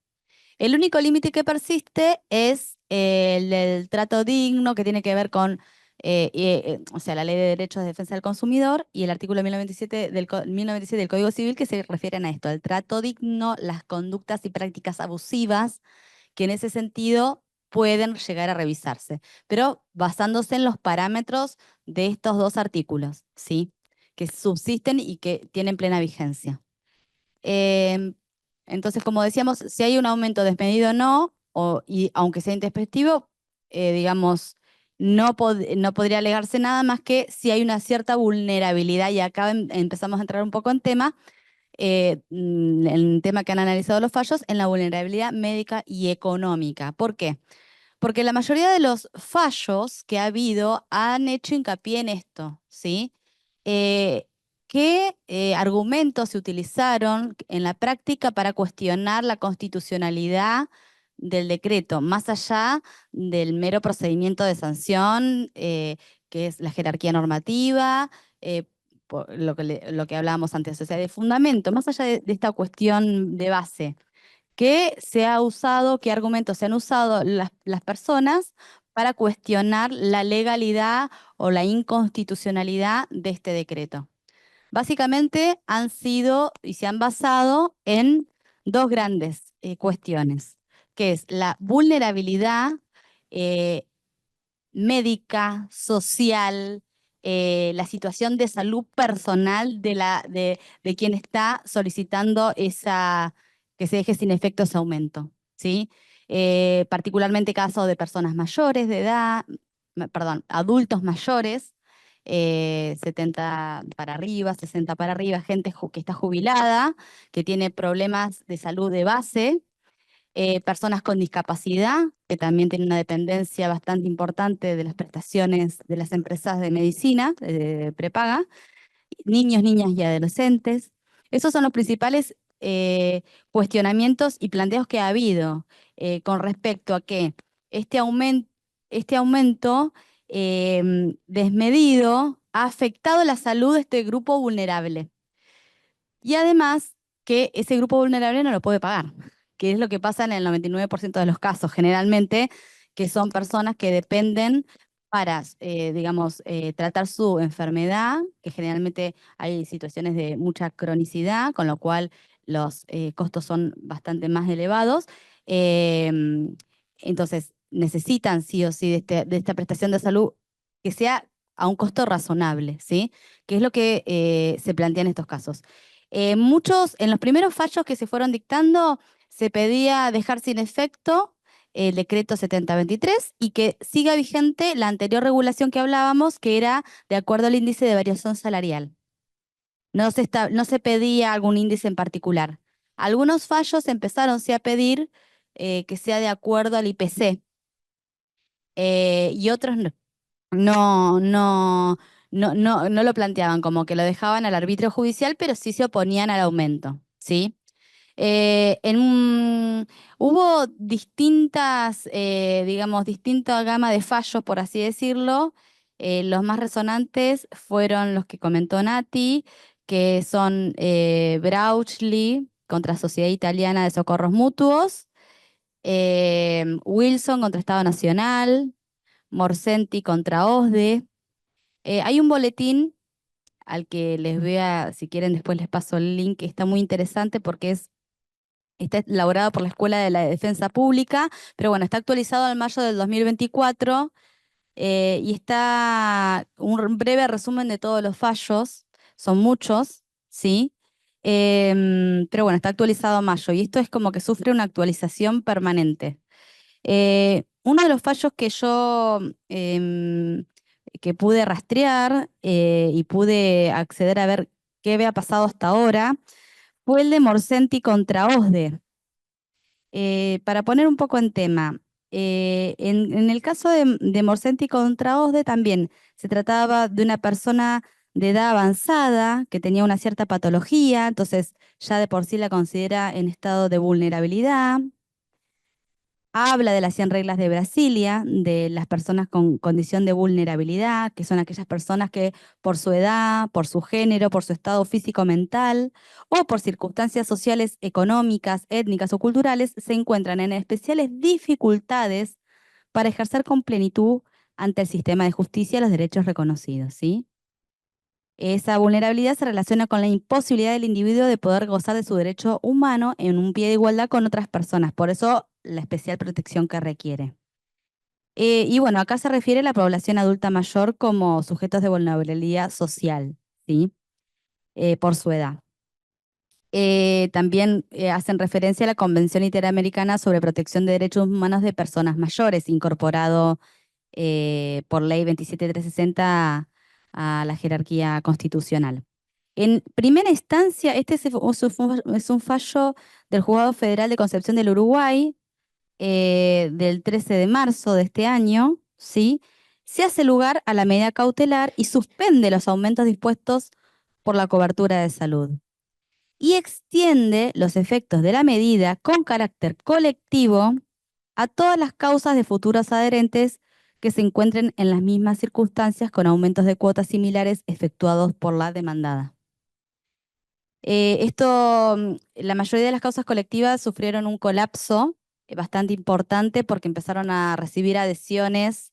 El único límite que persiste es el del trato digno, que tiene que ver con o sea, la Ley de Derechos de Defensa del Consumidor y el artículo 1097 del Código Civil que se refieren a esto, al trato digno, las conductas y prácticas abusivas que en ese sentido pueden llegar a revisarse, pero basándose en los parámetros de estos dos artículos, ¿sí? Que subsisten y que tienen plena vigencia. Entonces, como decíamos, si hay un aumento desmedido o no, y aunque sea intempestivo, digamos, no podría alegarse nada más que si hay una cierta vulnerabilidad, y acá empezamos a entrar un poco en tema, el tema que han analizado los fallos, en la vulnerabilidad médica y económica. ¿Por qué? Porque la mayoría de los fallos que ha habido han hecho hincapié en esto, ¿sí? ¿Qué argumentos se utilizaron en la práctica para cuestionar la constitucionalidad del decreto, más allá del mero procedimiento de sanción, que es la jerarquía normativa, lo que hablábamos antes, o sea, de fundamento, más allá de esta cuestión de base? ¿Qué se ha usado, qué argumentos se han usado las personas para cuestionar la legalidad o la inconstitucionalidad de este decreto? Básicamente han sido y se han basado en dos grandes cuestiones, que es la vulnerabilidad médica, social, la situación de salud personal de quien está solicitando que se deje sin efecto ese aumento, ¿sí? Particularmente casos de personas mayores de edad, perdón, adultos mayores, 70 para arriba, 60 para arriba, gente que está jubilada, que tiene problemas de salud de base, personas con discapacidad, que también tienen una dependencia bastante importante de las prestaciones de las empresas de medicina, prepaga, niños, niñas y adolescentes. Esos son los principales cuestionamientos y planteos que ha habido con respecto a que este aumento desmedido ha afectado la salud de este grupo vulnerable. Y además que ese grupo vulnerable no lo puede pagar, que es lo que pasa en el 99% de los casos, generalmente, que son personas que dependen para, digamos, tratar su enfermedad, que generalmente hay situaciones de mucha cronicidad, con lo cual los costos son bastante más elevados. Entonces, necesitan sí o sí de esta prestación de salud que sea a un costo razonable, ¿sí? Que es lo que se plantea en estos casos. En los primeros fallos que se fueron dictando, se pedía dejar sin efecto el decreto 7023 y que siga vigente la anterior regulación que hablábamos, que era de acuerdo al índice de variación salarial. No se pedía algún índice en particular. Algunos fallos empezaron sí a pedir que sea de acuerdo al IPC, y otros no lo planteaban, como que lo dejaban al arbitrio judicial, pero sí se oponían al aumento, ¿sí? Hubo distinta gama de fallos, por así decirlo. Los más resonantes fueron los que comentó Nati, que son Brauchli contra Sociedad Italiana de Socorros Mutuos, Wilson contra Estado Nacional, Morsenti contra OSDE. Hay un boletín al que les vea, si quieren después les paso el link, que está muy interesante porque está elaborado por la Escuela de la Defensa Pública, pero bueno, está actualizado al mayo del 2024 y está un breve resumen de todos los fallos, son muchos, ¿sí? Pero bueno, está actualizado a mayo y esto es como que sufre una actualización permanente. Uno de los fallos que yo que pude rastrear y pude acceder a ver qué había pasado hasta ahora fue el de Morsenti contra OSDE. Para poner un poco en tema, en el caso de Morsenti contra OSDE también se trataba de una persona de edad avanzada que tenía una cierta patología, entonces ya de por sí la considera en estado de vulnerabilidad. Habla de las 100 reglas de Brasilia, de las personas con condición de vulnerabilidad, que son aquellas personas que por su edad, por su género, por su estado físico-mental o por circunstancias sociales, económicas, étnicas o culturales se encuentran en especiales dificultades para ejercer con plenitud ante el sistema de justicia los derechos reconocidos, ¿sí? Esa vulnerabilidad se relaciona con la imposibilidad del individuo de poder gozar de su derecho humano en un pie de igualdad con otras personas, por eso la especial protección que requiere. Y bueno, acá se refiere a la población adulta mayor como sujetos de vulnerabilidad social, ¿sí? Por su edad. También hacen referencia a la Convención Interamericana sobre Protección de Derechos Humanos de Personas Mayores, incorporado por Ley 27360 a la jerarquía constitucional. En primera instancia, este es un fallo del Juzgado Federal de Concepción del Uruguay, del 13 de marzo de este año, ¿sí? Se hace lugar a la medida cautelar y suspende los aumentos dispuestos por la cobertura de salud y extiende los efectos de la medida con carácter colectivo a todas las causas de futuros adherentes que se encuentren en las mismas circunstancias con aumentos de cuotas similares efectuados por la demandada. La mayoría de las causas colectivas sufrieron un colapso bastante importante porque empezaron a recibir adhesiones.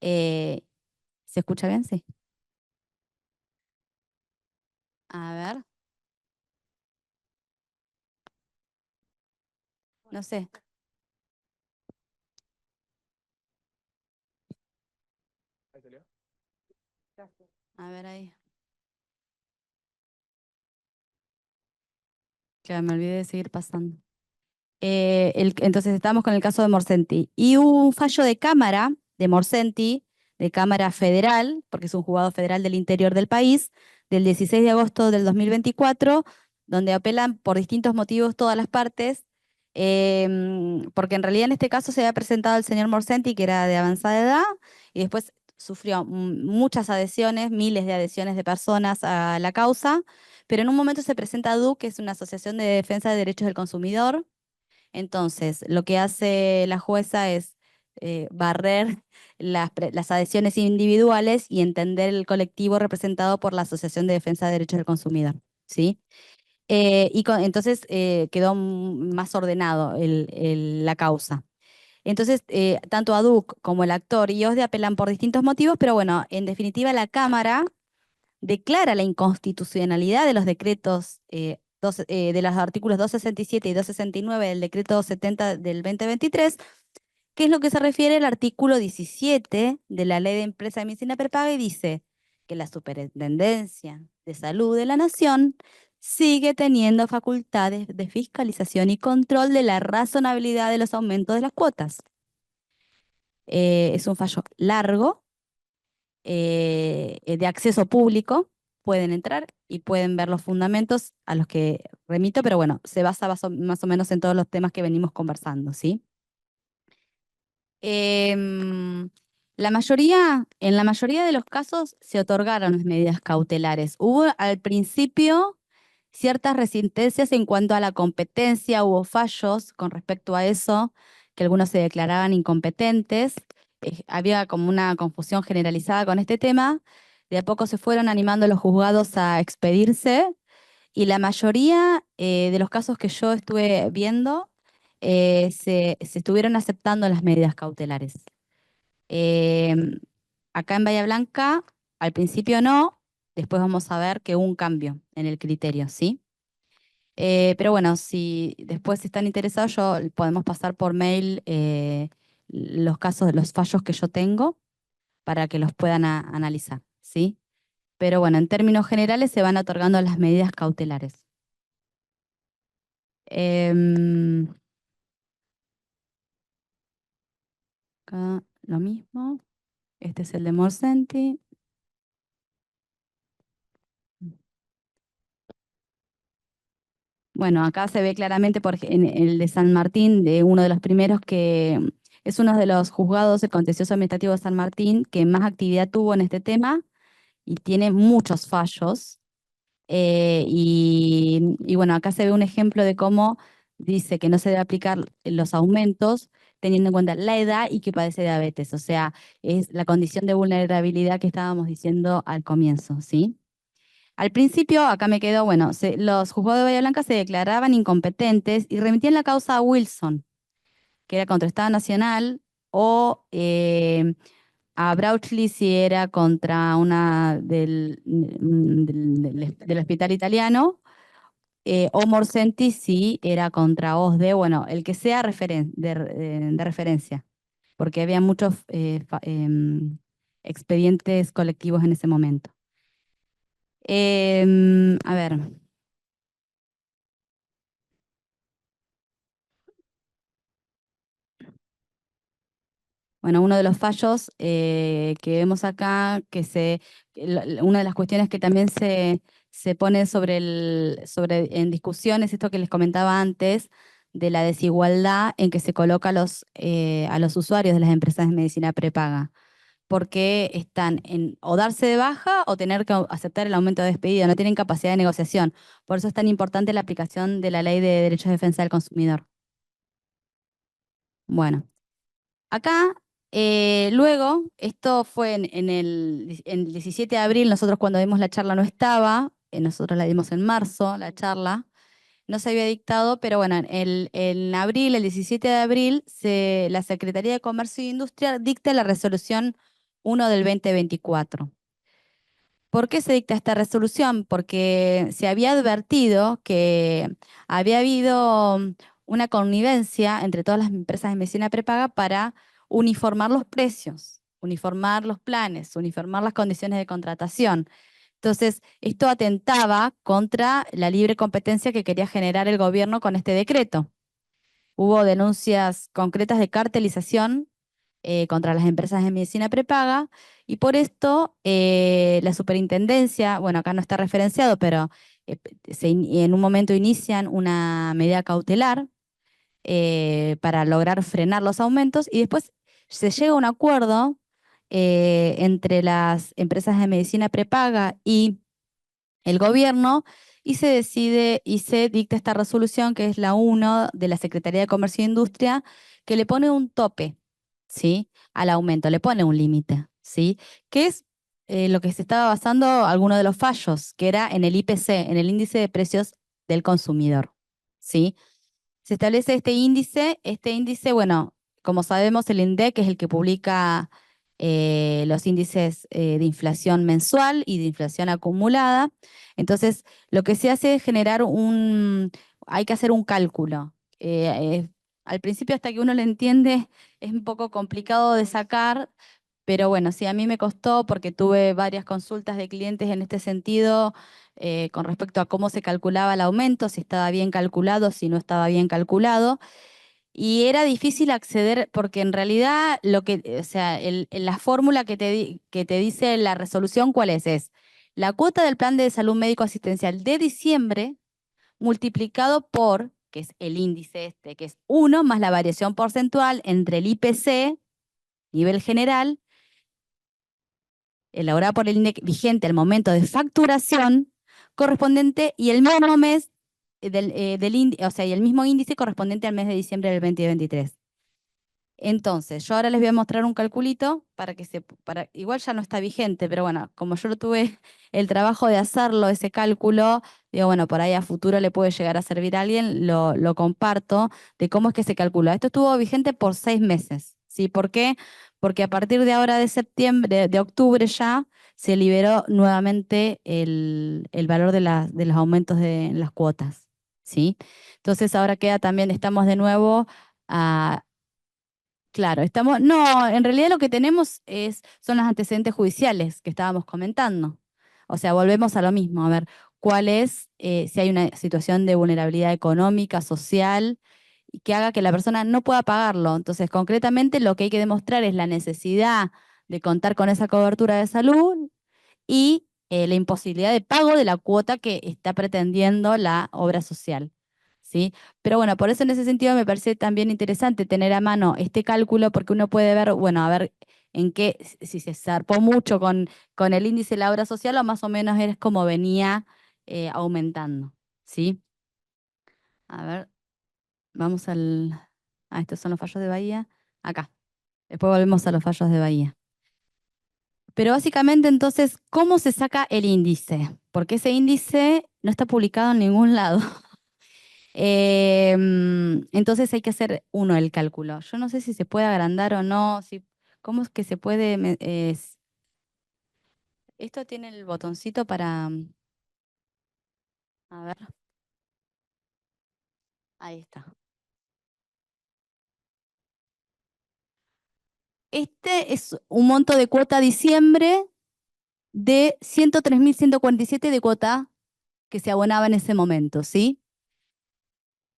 ¿Se escucha bien? Sí. A ver. No sé. A ver ahí. Que me olvidé de seguir pasando. Entonces estamos con el caso de Morsenti. Y hubo un fallo de cámara de Morsenti, de Cámara Federal, porque es un juzgado federal del interior del país, del 16 de agosto del 2024, donde apelan por distintos motivos todas las partes, porque en realidad en este caso se había presentado el señor Morsenti, que era de avanzada edad, y después sufrió muchas adhesiones, miles de adhesiones de personas a la causa, pero en un momento se presenta DUC, que es una asociación de defensa de derechos del consumidor. Entonces, lo que hace la jueza es barrer las adhesiones individuales y entender el colectivo representado por la Asociación de Defensa de Derechos del Consumidor, ¿sí? Entonces quedó más ordenado la causa. Entonces, tanto ADUC como el actor y OSDE apelan por distintos motivos, pero bueno, en definitiva la Cámara declara la inconstitucionalidad de los decretos de los artículos 267 y 269 del decreto 70 del 2023, que es lo que se refiere al artículo 17 de la Ley de Empresa de Medicina Prepaga, y dice que la Superintendencia de Salud de la Nación sigue teniendo facultades de fiscalización y control de la razonabilidad de los aumentos de las cuotas. Es un fallo largo, de acceso público, pueden entrar y pueden ver los fundamentos a los que remito, pero bueno, se basa más o menos en todos los temas que venimos conversando, ¿sí? En la mayoría de los casos se otorgaron las medidas cautelares. Hubo al principio ciertas resistencias en cuanto a la competencia, hubo fallos con respecto a eso, que algunos se declaraban incompetentes. Había como una confusión generalizada con este tema. De a poco se fueron animando los juzgados a expedirse y la mayoría de los casos que yo estuve viendo se estuvieron aceptando las medidas cautelares. Acá en Bahía Blanca, al principio no, después vamos a ver que hubo un cambio en el criterio, ¿sí? Pero bueno, si después están interesados, podemos pasar por mail los casos de los fallos que yo tengo para que los puedan analizar, ¿sí? Pero bueno, en términos generales se van otorgando las medidas cautelares. Acá lo mismo. Este es el de Morsenti. Bueno, acá se ve claramente en el de San Martín, de uno de los primeros que es uno de los juzgados, el contencioso administrativo de San Martín, que más actividad tuvo en este tema y tiene muchos fallos. Y bueno, acá se ve un ejemplo de cómo dice que no se debe aplicar los aumentos teniendo en cuenta la edad y que padece diabetes. O sea, es la condición de vulnerabilidad que estábamos diciendo al comienzo, ¿sí? Al principio, acá me quedó, bueno, los juzgados de Bahía Blanca se declaraban incompetentes y remitían la causa a Wilson, que era contra Estado Nacional, o a Brauchli si era contra una del hospital italiano, o Morsenti si era contra OSDE, bueno, el que sea de referencia, porque había muchos expedientes colectivos en ese momento. A ver. Bueno, uno de los fallos que vemos acá, una de las cuestiones que también se pone en discusión es esto que les comentaba antes, de la desigualdad en que se coloca a los usuarios de las empresas de medicina prepaga, porque están en o darse de baja o tener que aceptar el aumento de despedido, no tienen capacidad de negociación. Por eso es tan importante la aplicación de la Ley de Derechos de Defensa del Consumidor. Bueno. Acá, luego, esto fue en el 17 de abril, nosotros cuando dimos la charla no estaba, nosotros la dimos en marzo, la charla, no se había dictado, pero bueno, en abril, el 17 de abril, la Secretaría de Comercio e Industria dicta la resolución 1 del 2024. ¿Por qué se dicta esta resolución? Porque se había advertido que había habido una connivencia entre todas las empresas de medicina prepaga para uniformar los precios, uniformar los planes, uniformar las condiciones de contratación. Entonces, esto atentaba contra la libre competencia que quería generar el gobierno con este decreto. Hubo denuncias concretas de cartelización contra las empresas de medicina prepaga, y por esto la superintendencia, bueno, acá no está referenciado, pero en un momento inician una medida cautelar para lograr frenar los aumentos, y después se llega a un acuerdo entre las empresas de medicina prepaga y el gobierno, y se decide y se dicta esta resolución, que es la 1 de la Secretaría de Comercio e Industria, que le pone un tope, ¿sí?, al aumento, le pone un límite, ¿sí?, que es lo que se estaba basando alguno de los fallos, que era en el IPC, en el índice de precios del consumidor, ¿sí? Se establece este índice, bueno, como sabemos, el INDEC es el que publica los índices de inflación mensual y de inflación acumulada. Entonces, lo que se hace es hay que hacer un cálculo. Al principio, hasta que uno lo entiende, es un poco complicado de sacar, pero bueno, sí, a mí me costó porque tuve varias consultas de clientes en este sentido, con respecto a cómo se calculaba el aumento, si estaba bien calculado, si no estaba bien calculado. Y era difícil acceder porque en realidad o sea, la fórmula que te dice la resolución, ¿cuál es? Es la cuota del plan de salud médico asistencial de diciembre multiplicado por, que es el índice este, que es 1 más la variación porcentual entre el IPC, nivel general, elaborada por el INDEC vigente al momento de facturación correspondiente, y el mismo mes o sea, y el mismo índice correspondiente al mes de diciembre del 2023. Entonces, yo ahora les voy a mostrar un calculito igual ya no está vigente, pero bueno, como yo tuve el trabajo de hacerlo, ese cálculo, digo, bueno, por ahí a futuro le puede llegar a servir a alguien, lo comparto, de cómo es que se calcula. Esto estuvo vigente por 6 meses, ¿sí? ¿Por qué? Porque a partir de ahora de septiembre, de octubre ya, se liberó nuevamente el valor de los aumentos de las cuotas, ¿sí? Entonces ahora estamos de nuevo a... Claro, no, en realidad lo que tenemos son los antecedentes judiciales que estábamos comentando. O sea, volvemos a lo mismo, a ver si hay una situación de vulnerabilidad económica, social, y que haga que la persona no pueda pagarlo. Entonces, concretamente lo que hay que demostrar es la necesidad de contar con esa cobertura de salud y la imposibilidad de pago de la cuota que está pretendiendo la obra social, ¿sí? Pero bueno, por eso en ese sentido me parece también interesante tener a mano este cálculo, porque uno puede ver, bueno, a ver si se zarpó mucho con el índice de la obra social, o más o menos es como venía aumentando, ¿sí? A ver, vamos estos son los fallos de Bahía, acá. Después volvemos a los fallos de Bahía. Pero básicamente, entonces, ¿cómo se saca el índice? Porque ese índice no está publicado en ningún lado. Entonces hay que hacer el cálculo. Yo no sé si se puede agrandar o no, ¿Cómo es que se puede? Esto tiene el botoncito para... A ver. Ahí está. Este es un monto de cuota diciembre de 103.147 de cuota que se abonaba en ese momento, ¿sí?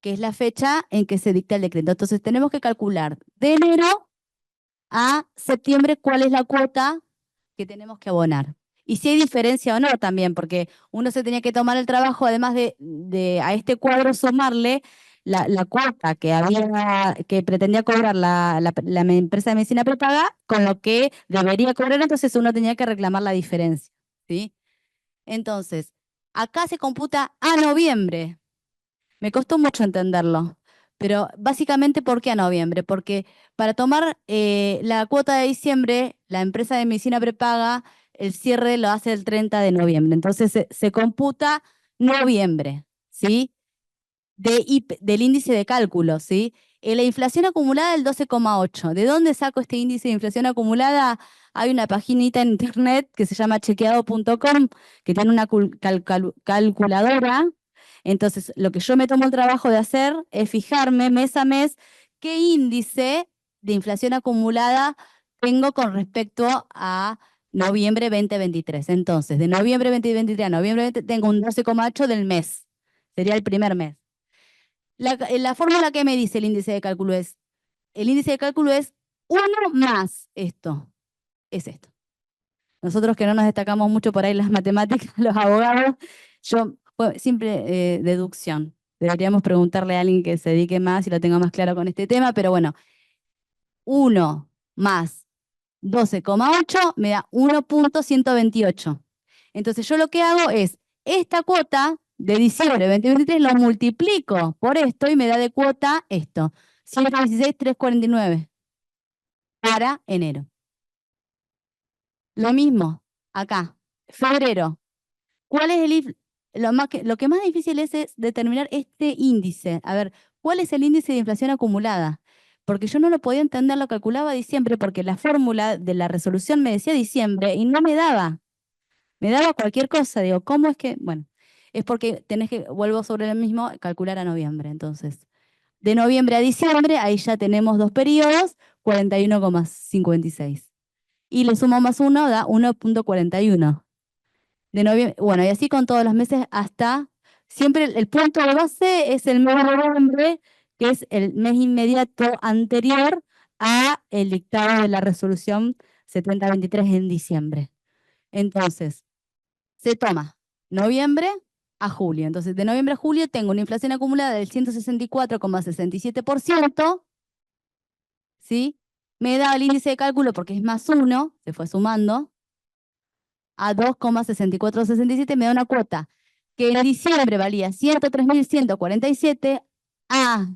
Que es la fecha en que se dicta el decreto. Entonces tenemos que calcular de enero a septiembre cuál es la cuota que tenemos que abonar. Y si hay diferencia o no también, porque uno se tenía que tomar el trabajo, además de a este cuadro sumarle la cuota que pretendía cobrar la empresa de medicina prepaga con lo que debería cobrar, entonces uno tenía que reclamar la diferencia, ¿sí? Entonces, acá se computa a noviembre. Me costó mucho entenderlo, pero básicamente, ¿por qué a noviembre? Porque para tomar la cuota de diciembre, la empresa de medicina prepaga, el cierre lo hace el 30 de noviembre. Entonces se computa noviembre, ¿sí? Del índice de cálculo, ¿sí? La inflación acumulada del 12,8. ¿De dónde saco este índice de inflación acumulada? Hay una paginita en internet que se llama chequeado.com, que tiene una calculadora. Entonces, lo que yo me tomo el trabajo de hacer es fijarme mes a mes qué índice de inflación acumulada tengo con respecto a noviembre 2023. Entonces, de noviembre 2023 a noviembre 20, tengo un 12,8 del mes. Sería el primer mes. La fórmula que me dice el índice de cálculo es, 1 más esto, es esto. Nosotros que no nos destacamos mucho por ahí en las matemáticas, los abogados, simple deducción. Deberíamos preguntarle a alguien que se dedique más y lo tenga más claro con este tema, pero bueno, 1 más 12,8 me da 1,128. Entonces yo lo que hago es, esta cuota de diciembre de 2023 lo multiplico por esto y me da de cuota esto, 116,349 para enero. Lo mismo acá, febrero. ¿Cuál es lo que más difícil es determinar este índice? A ver, ¿cuál es el índice de inflación acumulada? Porque yo no lo podía entender, lo calculaba diciembre, porque la fórmula de la resolución me decía diciembre y no me daba. Me daba cualquier cosa. Digo, ¿cómo es que? Bueno, es porque vuelvo sobre el mismo, calcular a noviembre. Entonces, de noviembre a diciembre, ahí ya tenemos 2 periodos, 41,56. Y le sumo más 1, da 1,41. De noviembre, bueno, y así con todos los meses hasta, siempre el punto de base es el mes de noviembre, que es el mes inmediato anterior a el dictado de la resolución 7023 en diciembre. Entonces, se toma noviembre a julio. Entonces, de noviembre a julio tengo una inflación acumulada del 164,67%, ¿sí? Me da el índice de cálculo porque es más 1, se fue sumando, a 2,6467, me da una cuota que en diciembre valía 103.147, a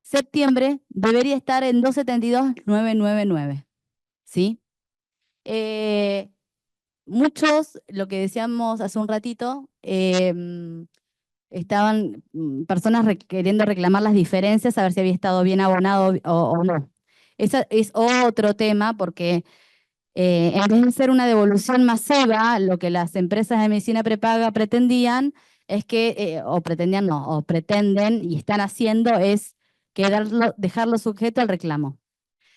septiembre debería estar en 272,999, ¿sí? Muchos, lo que decíamos hace un ratito, estaban personas queriendo reclamar las diferencias, a ver si había estado bien abonado o no. Ese es otro tema porque en vez de ser una devolución masiva, lo que las empresas de medicina prepaga pretendían es que, o pretendían no, o pretenden y están haciendo es dejarlo sujeto al reclamo.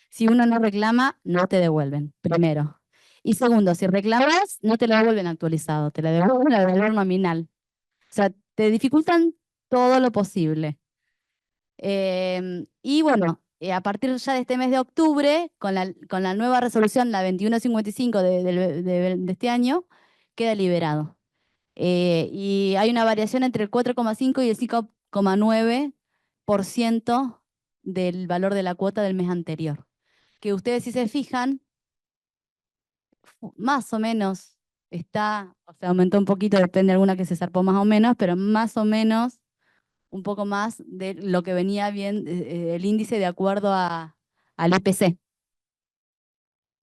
Si uno no reclama, no te devuelven, primero. Y segundo, si reclamas, no te lo devuelven actualizado, te lo devuelven al valor nominal. O sea, te dificultan todo lo posible. Y bueno, a partir ya de este mes de octubre, con la nueva resolución, la 2155 de este año, queda liberado. Y hay una variación entre el 4,5 y el 5,9% del valor de la cuota del mes anterior. Que ustedes, si se fijan, más o menos está, o sea, aumentó un poquito, depende de alguna que se zarpó más o menos, pero más o menos un poco más de lo que venía bien el índice de acuerdo al IPC.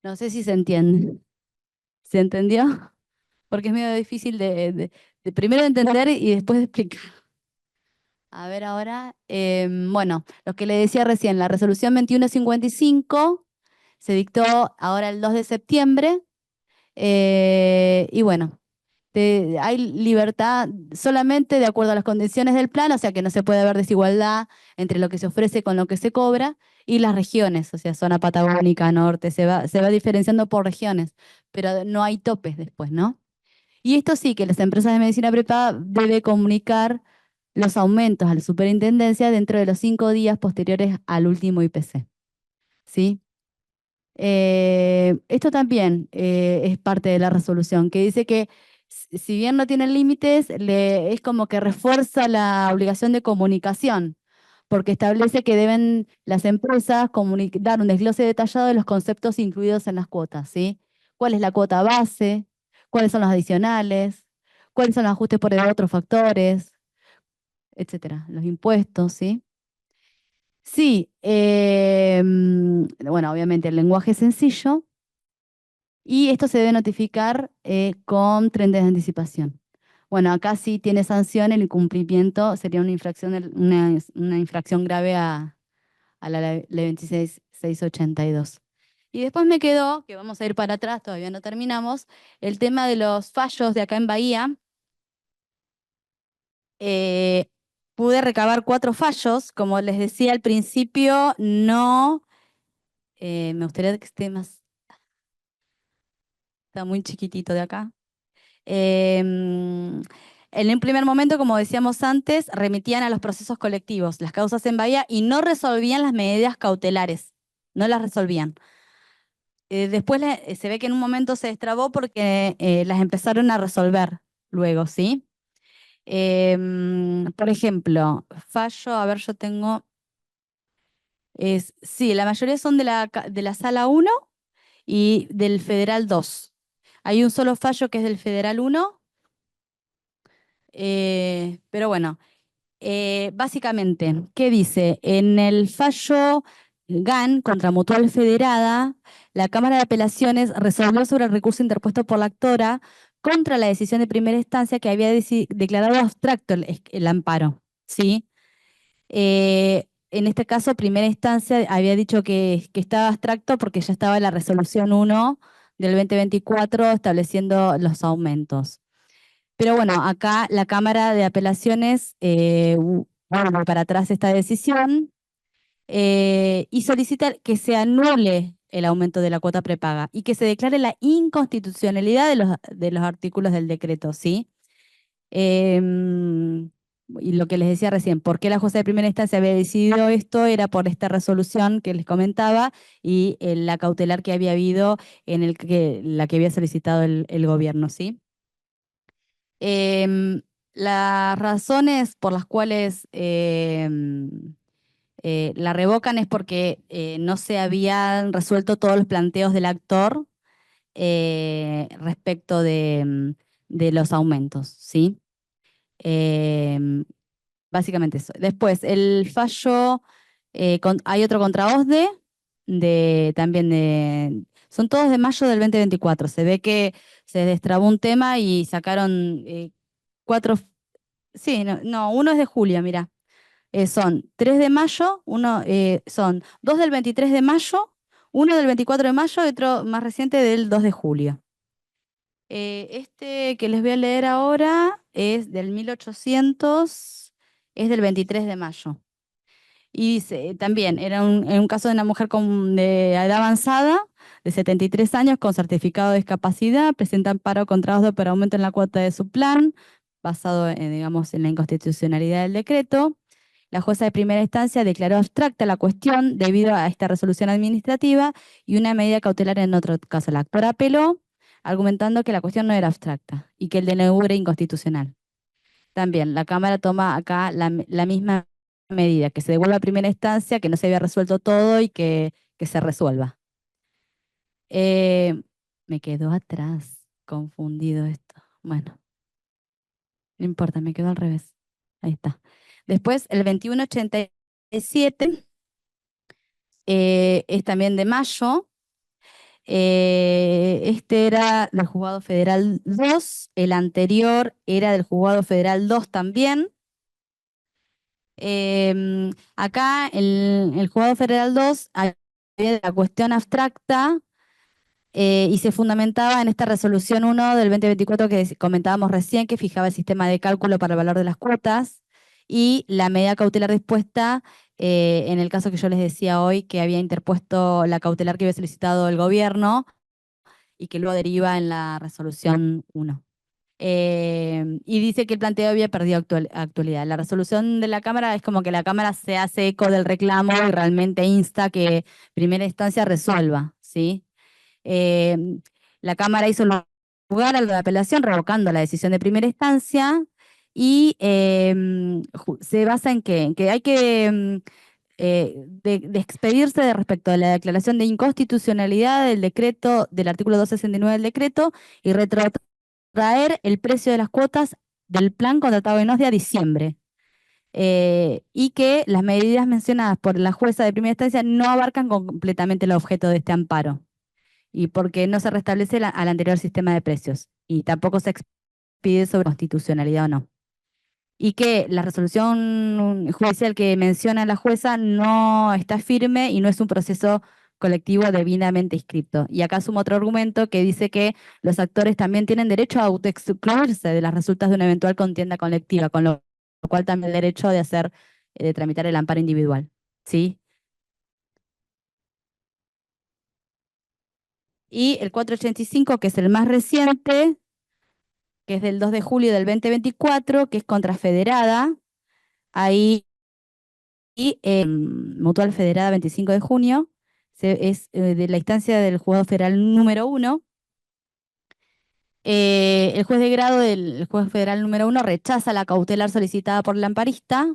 No sé si se entiende. ¿Se entendió? Porque es medio difícil de primero entender y después de explicar. A ver ahora, bueno, lo que le decía recién, la resolución 2155 Se dictó ahora el 2 de septiembre y bueno, hay libertad solamente de acuerdo a las condiciones del plan, o sea que no se puede haber desigualdad entre lo que se ofrece con lo que se cobra y las regiones, o sea, zona patagónica, norte, se va diferenciando por regiones, pero no hay topes después, ¿no? Y esto sí, que las empresas de medicina prepaga deben comunicar los aumentos a la superintendencia dentro de los 5 días posteriores al último IPC, ¿sí? Esto también es parte de la resolución, que dice que si bien no tiene límites, es como que refuerza la obligación de comunicación, porque establece que deben las empresas dar un desglose detallado de los conceptos incluidos en las cuotas, ¿sí? ¿Cuál es la cuota base? ¿Cuáles son los adicionales? ¿Cuáles son los ajustes por otros factores? Etcétera, los impuestos, ¿sí? Sí, bueno, obviamente el lenguaje es sencillo y esto se debe notificar con 30 días de anticipación. Bueno, acá sí tiene sanción, el incumplimiento sería una infracción, una infracción grave a la ley 26.682. Y después me quedó, que vamos a ir para atrás, todavía no terminamos, el tema de los fallos de acá en Bahía. Pude recabar 4 fallos, como les decía al principio, no, me gustaría que esté más, está muy chiquitito de acá. En un primer momento, como decíamos antes, remitían a los procesos colectivos, las causas en Bahía, y no resolvían las medidas cautelares, no las resolvían. Después se ve que en un momento se destrabó porque las empezaron a resolver luego, ¿sí? Por ejemplo, fallo, a ver, yo tengo, sí, la mayoría son de la Sala 1 y del Federal 2. Hay un solo fallo que es del Federal 1, pero bueno, básicamente, ¿qué dice? En el fallo GAN contra Mutual Federada, la Cámara de Apelaciones resolvió sobre el recurso interpuesto por la actora contra la decisión de primera instancia que había declarado abstracto el amparo, ¿sí? En este caso, primera instancia había dicho que estaba abstracto porque ya estaba la resolución 1 del 2024 estableciendo los aumentos. Pero bueno, acá la Cámara de Apelaciones vuelve para atrás esta decisión y solicita que se anule el aumento de la cuota prepaga y que se declare la inconstitucionalidad de los artículos del decreto, ¿sí? Y lo que les decía recién, ¿por qué la jueza de primera instancia había decidido esto? Era por esta resolución que les comentaba y la cautelar que había habido en la que había solicitado el gobierno, ¿sí? Las razones por las cuales la revocan es porque no se habían resuelto todos los planteos del actor respecto de los aumentos, ¿sí? Básicamente eso. Después, el fallo, hay otro contra OSDE, también son todos de mayo del 2024. Se ve que se destrabó un tema y sacaron 4, sí, uno es de julio, mira. Son 3 de mayo, son 2 del 23 de mayo, uno del 24 de mayo y otro más reciente del 2 de julio. Este que les voy a leer ahora es del 1800, es del 23 de mayo. Y dice, también, era un caso de una mujer de edad avanzada, de 73 años, con certificado de discapacidad, presenta amparo contra OSDE por aumento en la cuota de su plan, basado, digamos, en la inconstitucionalidad del decreto. La jueza de primera instancia declaró abstracta la cuestión debido a esta resolución administrativa y una medida cautelar en otro caso. La actora apeló, argumentando que la cuestión no era abstracta y que el DNU era inconstitucional. También la Cámara toma acá la misma medida, que se devuelva a primera instancia, que no se había resuelto todo y que se resuelva. Me quedó atrás, confundido esto. Bueno, no importa, me quedó al revés. Ahí está. Después, el 2187 es también de mayo. Este era del Juzgado Federal 2, el anterior era del Juzgado Federal 2 también. Acá el Juzgado Federal 2 de la cuestión abstracta y se fundamentaba en esta resolución 1 del 2024 que comentábamos recién, que fijaba el sistema de cálculo para el valor de las cuotas, y la medida cautelar dispuesta en el caso que yo les decía hoy, que había interpuesto la cautelar que había solicitado el gobierno y que luego deriva en la resolución 1. Y dice que el planteo había perdido actualidad. La resolución de la Cámara es como que la Cámara se hace eco del reclamo y realmente insta que primera instancia resuelva, ¿sí? La Cámara hizo lugar a la apelación revocando la decisión de primera instancia y se basa en qué? En que hay que de expedirse de respecto a la declaración de inconstitucionalidad del decreto, del artículo 269 del decreto, y retrotraer el precio de las cuotas del plan contratado en OSDE a diciembre. Y que las medidas mencionadas por la jueza de primera instancia no abarcan completamente el objeto de este amparo, y porque no se restablece al anterior sistema de precios, y tampoco se expide sobre constitucionalidad o no. Y que la resolución judicial que menciona la jueza no está firme y no es un proceso colectivo debidamente inscripto. Y acá sumo otro argumento que dice que los actores también tienen derecho a autoexcluirse de las resultas de una eventual contienda colectiva, con lo cual también el derecho de tramitar el amparo individual, ¿sí? Y el 485, que es el más reciente, que es del 2 de julio del 2024, que es contra Federada, ahí, y Mutual Federada 25 de junio, es de la instancia del juzgado federal número 1. El juez de grado del juez federal número 1 rechaza la cautelar solicitada por el amparista,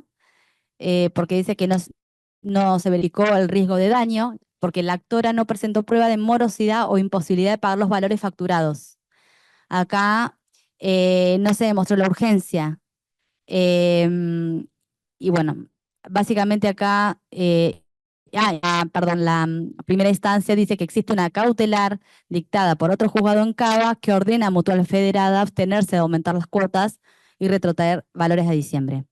porque dice que no se verificó el riesgo de daño, porque la actora no presentó prueba de morosidad o imposibilidad de pagar los valores facturados. Acá no se demostró la urgencia. Y bueno, básicamente acá, perdón, la primera instancia dice que existe una cautelar dictada por otro juzgado en Cava que ordena a Mutual Federada abstenerse de aumentar las cuotas y retrotraer valores a diciembre.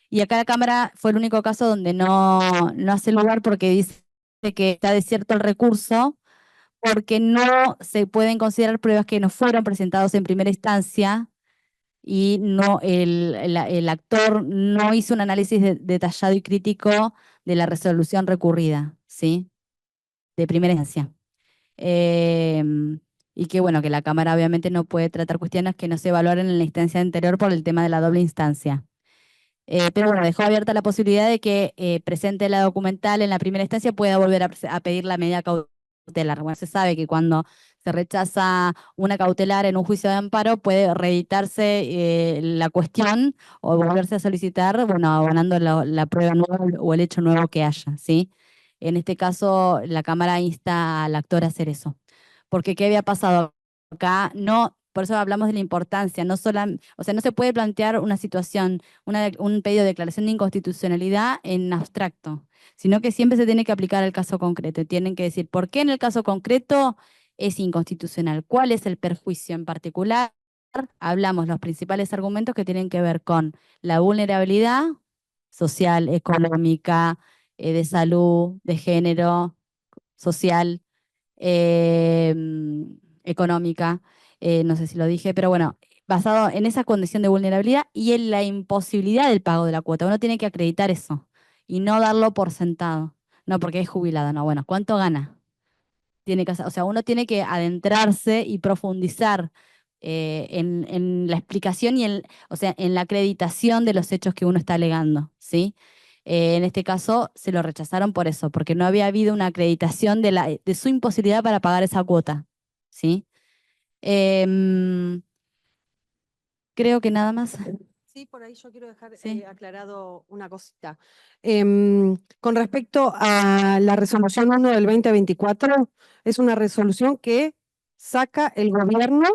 Y acá la Cámara fue el único caso donde no hace lugar, porque dice que está desierto el recurso, porque no se pueden considerar pruebas que no fueron presentadas en primera instancia, y no, el actor no hizo un análisis detallado y crítico de la resolución recurrida, ¿sí? De primera instancia. Y que bueno, que la Cámara obviamente no puede tratar cuestiones que no se evaluaron en la instancia anterior por el tema de la doble instancia. Pero bueno, dejó abierta la posibilidad de que presente la documental en la primera instancia pueda volver a pedir la medida cautelar. Bueno, se sabe que cuando se rechaza una cautelar en un juicio de amparo puede reeditarse la cuestión o volverse a solicitar, bueno, abonando la prueba nueva o el hecho nuevo que haya, ¿sí? En este caso, la Cámara insta al actor a hacer eso. Porque ¿qué había pasado acá? No, por eso hablamos de la importancia, no o sea, no se puede plantear una situación, un pedido de declaración de inconstitucionalidad en abstracto, sino que siempre se tiene que aplicar al caso concreto. Tienen que decir por qué en el caso concreto es inconstitucional, cuál es el perjuicio en particular. Hablamos los principales argumentos que tienen que ver con la vulnerabilidad social, económica, de salud, de género, social, económica, no sé si lo dije, pero bueno, basado en esa condición de vulnerabilidad y en la imposibilidad del pago de la cuota. Uno tiene que acreditar eso y no darlo por sentado. No, porque es jubilado, no. Bueno, ¿cuánto gana? Tiene que, o sea, uno tiene que adentrarse y profundizar en la explicación y o sea, en la acreditación de los hechos que uno está alegando, ¿sí? En este caso se lo rechazaron por eso, porque no había habido una acreditación de su imposibilidad para pagar esa cuota, ¿sí? Creo que nada más. Sí, por ahí yo quiero dejar Sí. aclarado una cosita. Con respecto a la resolución 1 del 2024, es una resolución que saca el gobierno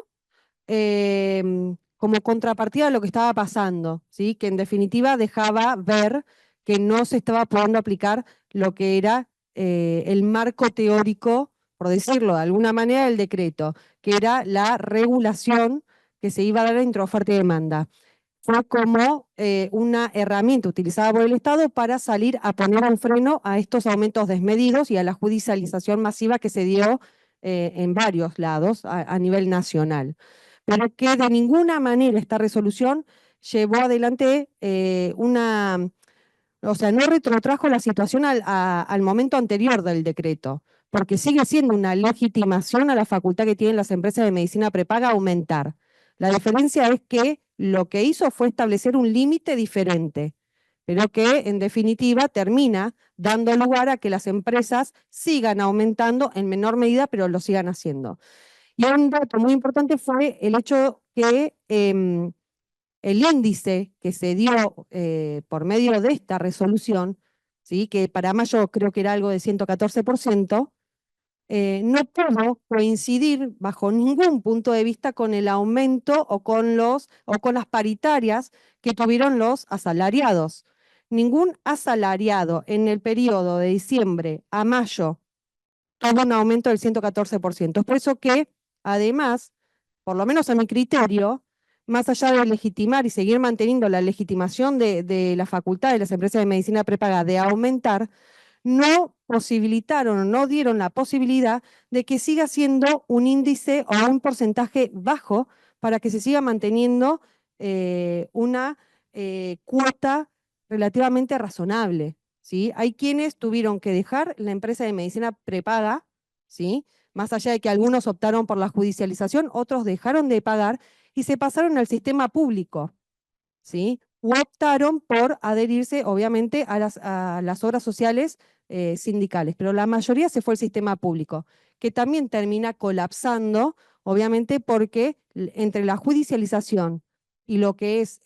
como contrapartida de lo que estaba pasando, ¿sí? Que en definitiva dejaba ver que no se estaba pudiendo aplicar lo que era el marco teórico, por decirlo de alguna manera, del decreto, que era la regulación que se iba a dar entre oferta y demanda. fue como una herramienta utilizada por el Estado para salir a poner un freno a estos aumentos desmedidos y a la judicialización masiva que se dio en varios lados a nivel nacional. Pero que de ninguna manera esta resolución llevó adelante o sea, no retrotrajo la situación al momento anterior del decreto, porque sigue siendo una legitimación a la facultad que tienen las empresas de medicina prepaga a aumentar. La diferencia es que lo que hizo fue establecer un límite diferente, pero que en definitiva termina dando lugar a que las empresas sigan aumentando en menor medida, pero lo sigan haciendo. Y un dato muy importante fue el hecho que el índice que se dio por medio de esta resolución, ¿sí? Que para mayo creo que era algo de 114%, no pudo coincidir bajo ningún punto de vista con el aumento o con las paritarias que tuvieron los asalariados. Ningún asalariado en el periodo de diciembre a mayo tuvo un aumento del 114%. Es por eso que, además, por lo menos a mi criterio, más allá de legitimar y seguir manteniendo la legitimación de la facultad de las empresas de medicina prepaga de aumentar, no posibilitaron o no dieron la posibilidad de que siga siendo un índice o un porcentaje bajo para que se siga manteniendo una cuota relativamente razonable, ¿sí? Hay quienes tuvieron que dejar la empresa de medicina prepaga, ¿sí? Más allá de que algunos optaron por la judicialización, otros dejaron de pagar y se pasaron al sistema público, ¿sí? O optaron por adherirse, obviamente, a las obras sociales sindicales, pero la mayoría se fue al sistema público, que también termina colapsando, obviamente, porque entre la judicialización y lo que es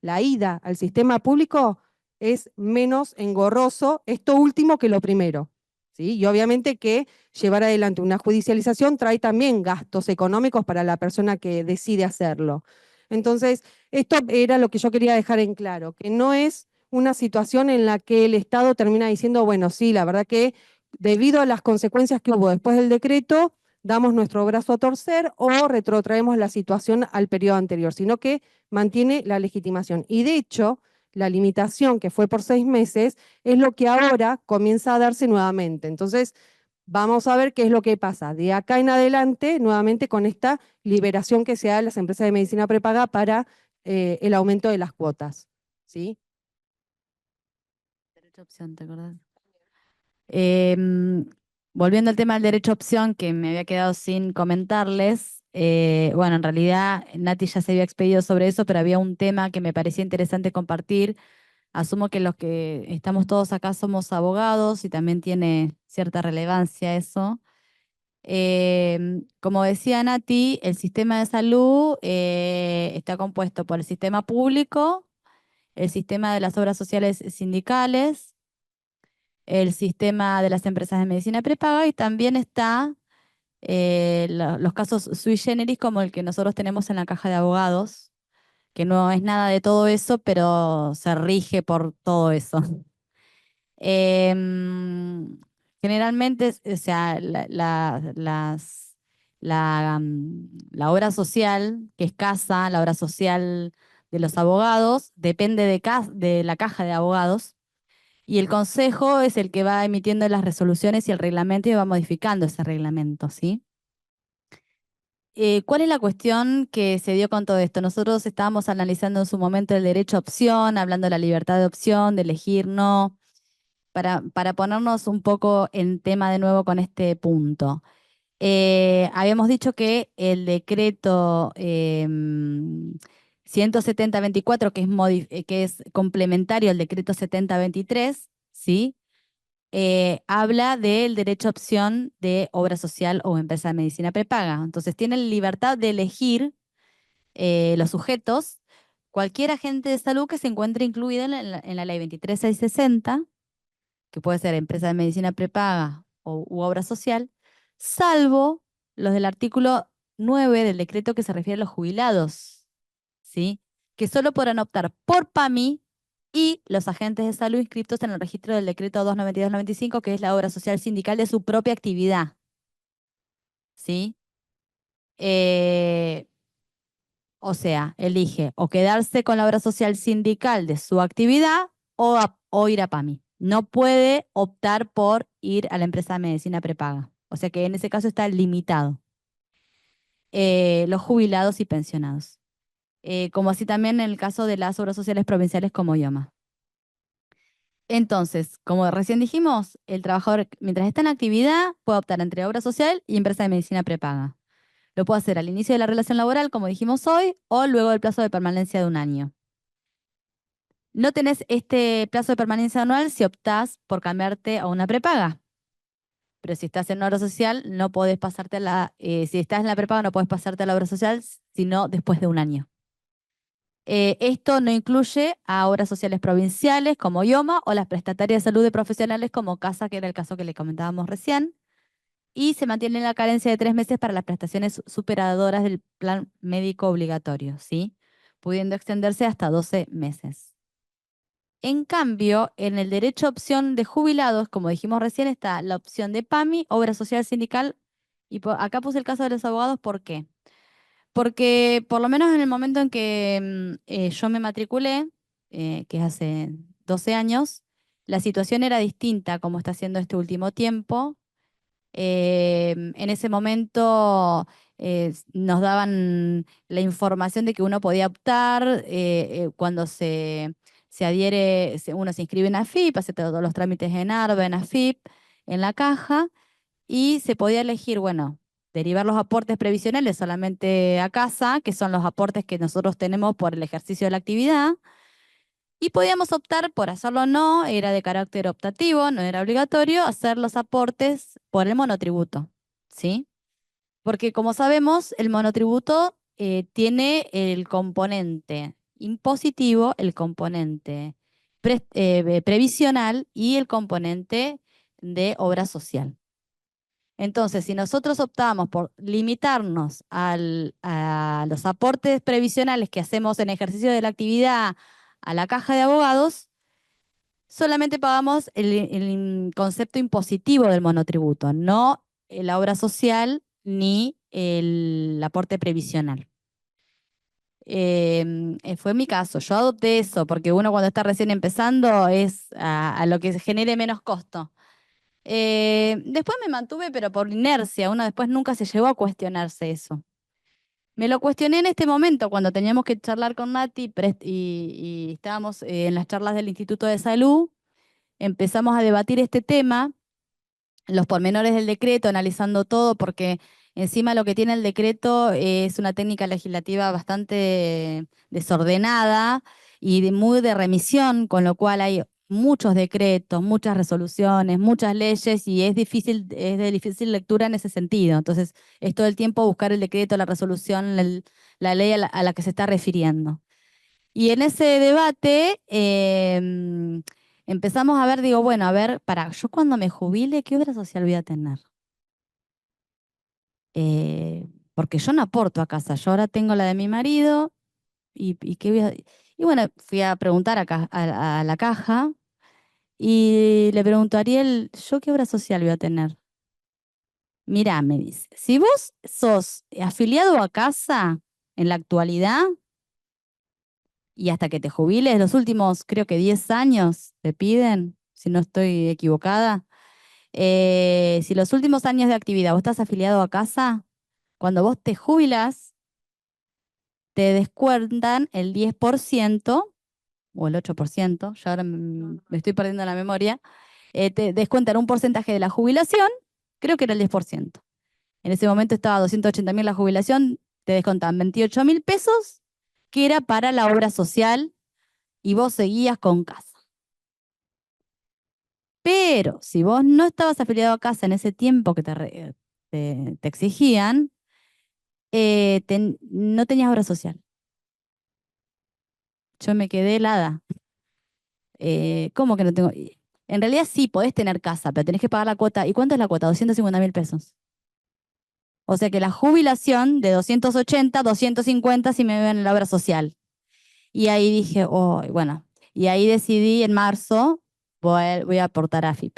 la ida al sistema público es menos engorroso esto último que lo primero, ¿sí? Y obviamente que llevar adelante una judicialización trae también gastos económicos para la persona que decide hacerlo. Entonces, esto era lo que yo quería dejar en claro, que no es una situación en la que el Estado termina diciendo, bueno, sí, la verdad que debido a las consecuencias que hubo después del decreto, damos nuestro brazo a torcer o retrotraemos la situación al periodo anterior, sino que mantiene la legitimación. Y de hecho, la limitación que fue por 6 meses es lo que ahora comienza a darse nuevamente. Entonces, vamos a ver qué es lo que pasa de acá en adelante, nuevamente con esta liberación que se da a las empresas de medicina prepaga para el aumento de las cuotas, ¿sí? Derecho a opción, ¿te acordás? Volviendo al tema del derecho a opción, que me había quedado sin comentarles, bueno, en realidad Nati ya se había expedido sobre eso, pero había un tema que me parecía interesante compartir. Asumo que los que estamos todos acá somos abogados y también tiene cierta relevancia eso. Como decía Nati, el sistema de salud está compuesto por el sistema público, el sistema de las obras sociales sindicales, el sistema de las empresas de medicina prepaga y también está los casos sui generis como el que nosotros tenemos en la caja de abogados, que no es nada de todo eso, pero se rige por todo eso. Generalmente, o sea, la obra social, que es casa, la obra social de los abogados, depende de la caja de abogados, y el consejo es el que va emitiendo las resoluciones y el reglamento y va modificando ese reglamento, ¿sí? ¿Cuál es la cuestión que se dio con todo esto? Nosotros estábamos analizando en su momento el derecho a opción, hablando de la libertad de opción, de elegir no, para ponernos un poco en tema de nuevo con este punto. Habíamos dicho que el decreto 170-24, que es complementario al decreto 70-23, ¿sí? Habla del derecho a opción de obra social o empresa de medicina prepaga. Entonces, tienen libertad de elegir los sujetos, cualquier agente de salud que se encuentre incluido en la ley 23660, que puede ser empresa de medicina prepaga u obra social, salvo los del artículo 9 del decreto que se refiere a los jubilados, ¿sí? Que solo podrán optar por PAMI y los agentes de salud inscritos en el registro del decreto 292-95, que es la obra social sindical de su propia actividad, ¿sí? O sea, elige o quedarse con la obra social sindical de su actividad o ir a PAMI. No puede optar por ir a la empresa de medicina prepaga. O sea que en ese caso está limitado. Los jubilados y pensionados. Como así también en el caso de las obras sociales provinciales como IOMA. Entonces, como recién dijimos, el trabajador, mientras está en actividad, puede optar entre obra social y empresa de medicina prepaga. Lo puede hacer al inicio de la relación laboral, como dijimos hoy, o luego del plazo de permanencia de 1 año. No tenés este plazo de permanencia anual si optás por cambiarte a una prepaga. Pero si estás en una obra social, no podés pasarte si estás en la prepaga, no podés pasarte a la obra social, sino después de 1 año. Esto no incluye a obras sociales provinciales como IOMA o las prestatarias de salud de profesionales como CASA, que era el caso que le comentábamos recién. Y se mantiene la carencia de 3 meses para las prestaciones superadoras del plan médico obligatorio, ¿sí? Pudiendo extenderse hasta 12 meses. En cambio, en el derecho a opción de jubilados, como dijimos recién, está la opción de PAMI, obra social sindical, y acá puse el caso de los abogados, ¿por qué? Porque por lo menos en el momento en que yo me matriculé, que es hace 12 años, la situación era distinta como está siendo este último tiempo. En ese momento nos daban la información de que uno podía optar cuando se adhiere, uno se inscribe en AFIP, hace todos los trámites en ARBA, en AFIP, en la caja, y se podía elegir, bueno, derivar los aportes previsionales solamente a casa, que son los aportes que nosotros tenemos por el ejercicio de la actividad, y podíamos optar por hacerlo o no, era de carácter optativo, no era obligatorio, hacer los aportes por el monotributo, ¿sí? Porque como sabemos, el monotributo tiene el componente impositivo, el componente previsional y el componente de obra social. Entonces, si nosotros optamos por limitarnos a los aportes previsionales que hacemos en ejercicio de la actividad a la caja de abogados, solamente pagamos el concepto impositivo del monotributo, no la obra social ni el aporte previsional. Fue mi caso, yo adopté eso, porque uno cuando está recién empezando es a lo que se genere menos costo. Después me mantuve, pero por inercia, uno después nunca se llegó a cuestionarse eso. Me lo cuestioné en este momento, cuando teníamos que charlar con Nati y estábamos en las charlas del Instituto de Salud, empezamos a debatir este tema, los pormenores del decreto, analizando todo, porque encima lo que tiene el decreto es una técnica legislativa bastante desordenada y muy de remisión, con lo cual hay muchos decretos, muchas resoluciones, muchas leyes y es de difícil lectura en ese sentido. Entonces, es todo el tiempo buscar el decreto, la resolución, la ley a la que se está refiriendo. Y en ese debate empezamos a ver, digo, bueno, a ver, yo cuando me jubile, ¿qué obra social voy a tener? Porque yo no aporto a casa, yo ahora tengo la de mi marido y ¿qué voy a...? Y bueno, fui a preguntar a la caja y le pregunto a Ariel, ¿yo qué obra social voy a tener? Mirá, me dice, si vos sos afiliado a casa en la actualidad y hasta que te jubiles, los últimos creo que 10 años te piden, si no estoy equivocada, si los últimos años de actividad vos estás afiliado a casa, cuando vos te jubilas, te descuentan el 10% o el 8%, ya ahora me estoy perdiendo la memoria, te descuentan un porcentaje de la jubilación, creo que era el 10%. En ese momento estaba 280.000 la jubilación, te descontaban 28.000 pesos, que era para la obra social, y vos seguías con casa. Pero si vos no estabas afiliado a casa en ese tiempo que te exigían, no tenías obra social. Yo me quedé helada. ¿Cómo que no tengo? En realidad sí, podés tener casa, pero tenés que pagar la cuota. ¿Y cuánto es la cuota? 250.000 pesos. O sea que la jubilación de 280, 250 si me ven en la obra social. Y ahí dije, oh, bueno, y ahí decidí en marzo, voy a aportar a AFIP.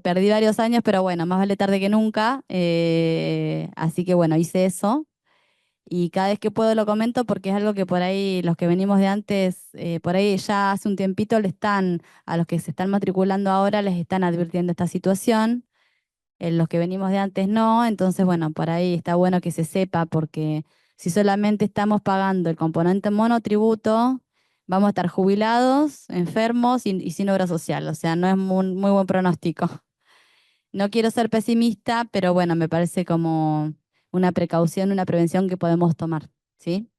Perdí varios años, pero bueno, más vale tarde que nunca. Así que bueno, hice eso. Y cada vez que puedo lo comento porque es algo que por ahí los que venimos de antes, por ahí ya hace un tiempito a los que se están matriculando ahora les están advirtiendo esta situación, los que venimos de antes no, entonces bueno, por ahí está bueno que se sepa porque si solamente estamos pagando el componente monotributo, vamos a estar jubilados, enfermos y sin obra social, o sea, no es muy buen pronóstico. No quiero ser pesimista, pero bueno, me parece como una precaución, una prevención que podemos tomar, ¿sí?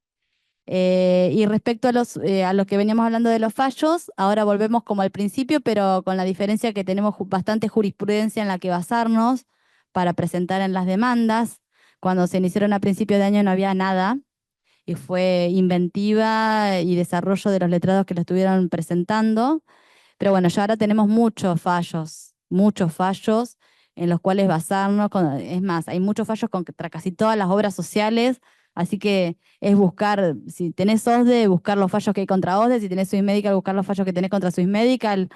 Y respecto a lo que veníamos hablando de los fallos, ahora volvemos como al principio, pero con la diferencia que tenemos bastante jurisprudencia en la que basarnos para presentar en las demandas. Cuando se iniciaron a principio de año no había nada y fue inventiva y desarrollo de los letrados que lo estuvieron presentando. Pero bueno, ya ahora tenemos muchos fallos en los cuales basarnos. Es más, hay muchos fallos contra casi todas las obras sociales, así que es buscar, si tenés OSDE, buscar los fallos que hay contra OSDE, si tenés Swiss Medical, buscar los fallos que tenés contra Swiss Medical,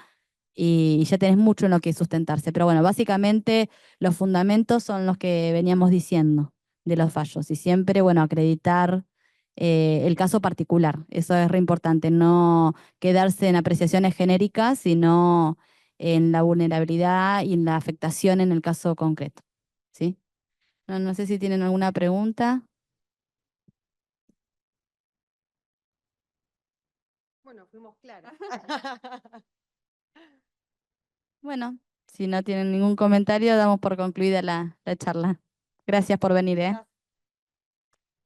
y ya tenés mucho en lo que sustentarse. Pero bueno, básicamente los fundamentos son los que veníamos diciendo de los fallos, y siempre, bueno, acreditar el caso particular. Eso es re importante, no quedarse en apreciaciones genéricas, sino en la vulnerabilidad y en la afectación en el caso concreto. ¿Sí? No sé si tienen alguna pregunta. Bueno, fuimos claros. Bueno, si no tienen ningún comentario, damos por concluida la charla. Gracias por venir, ¿eh?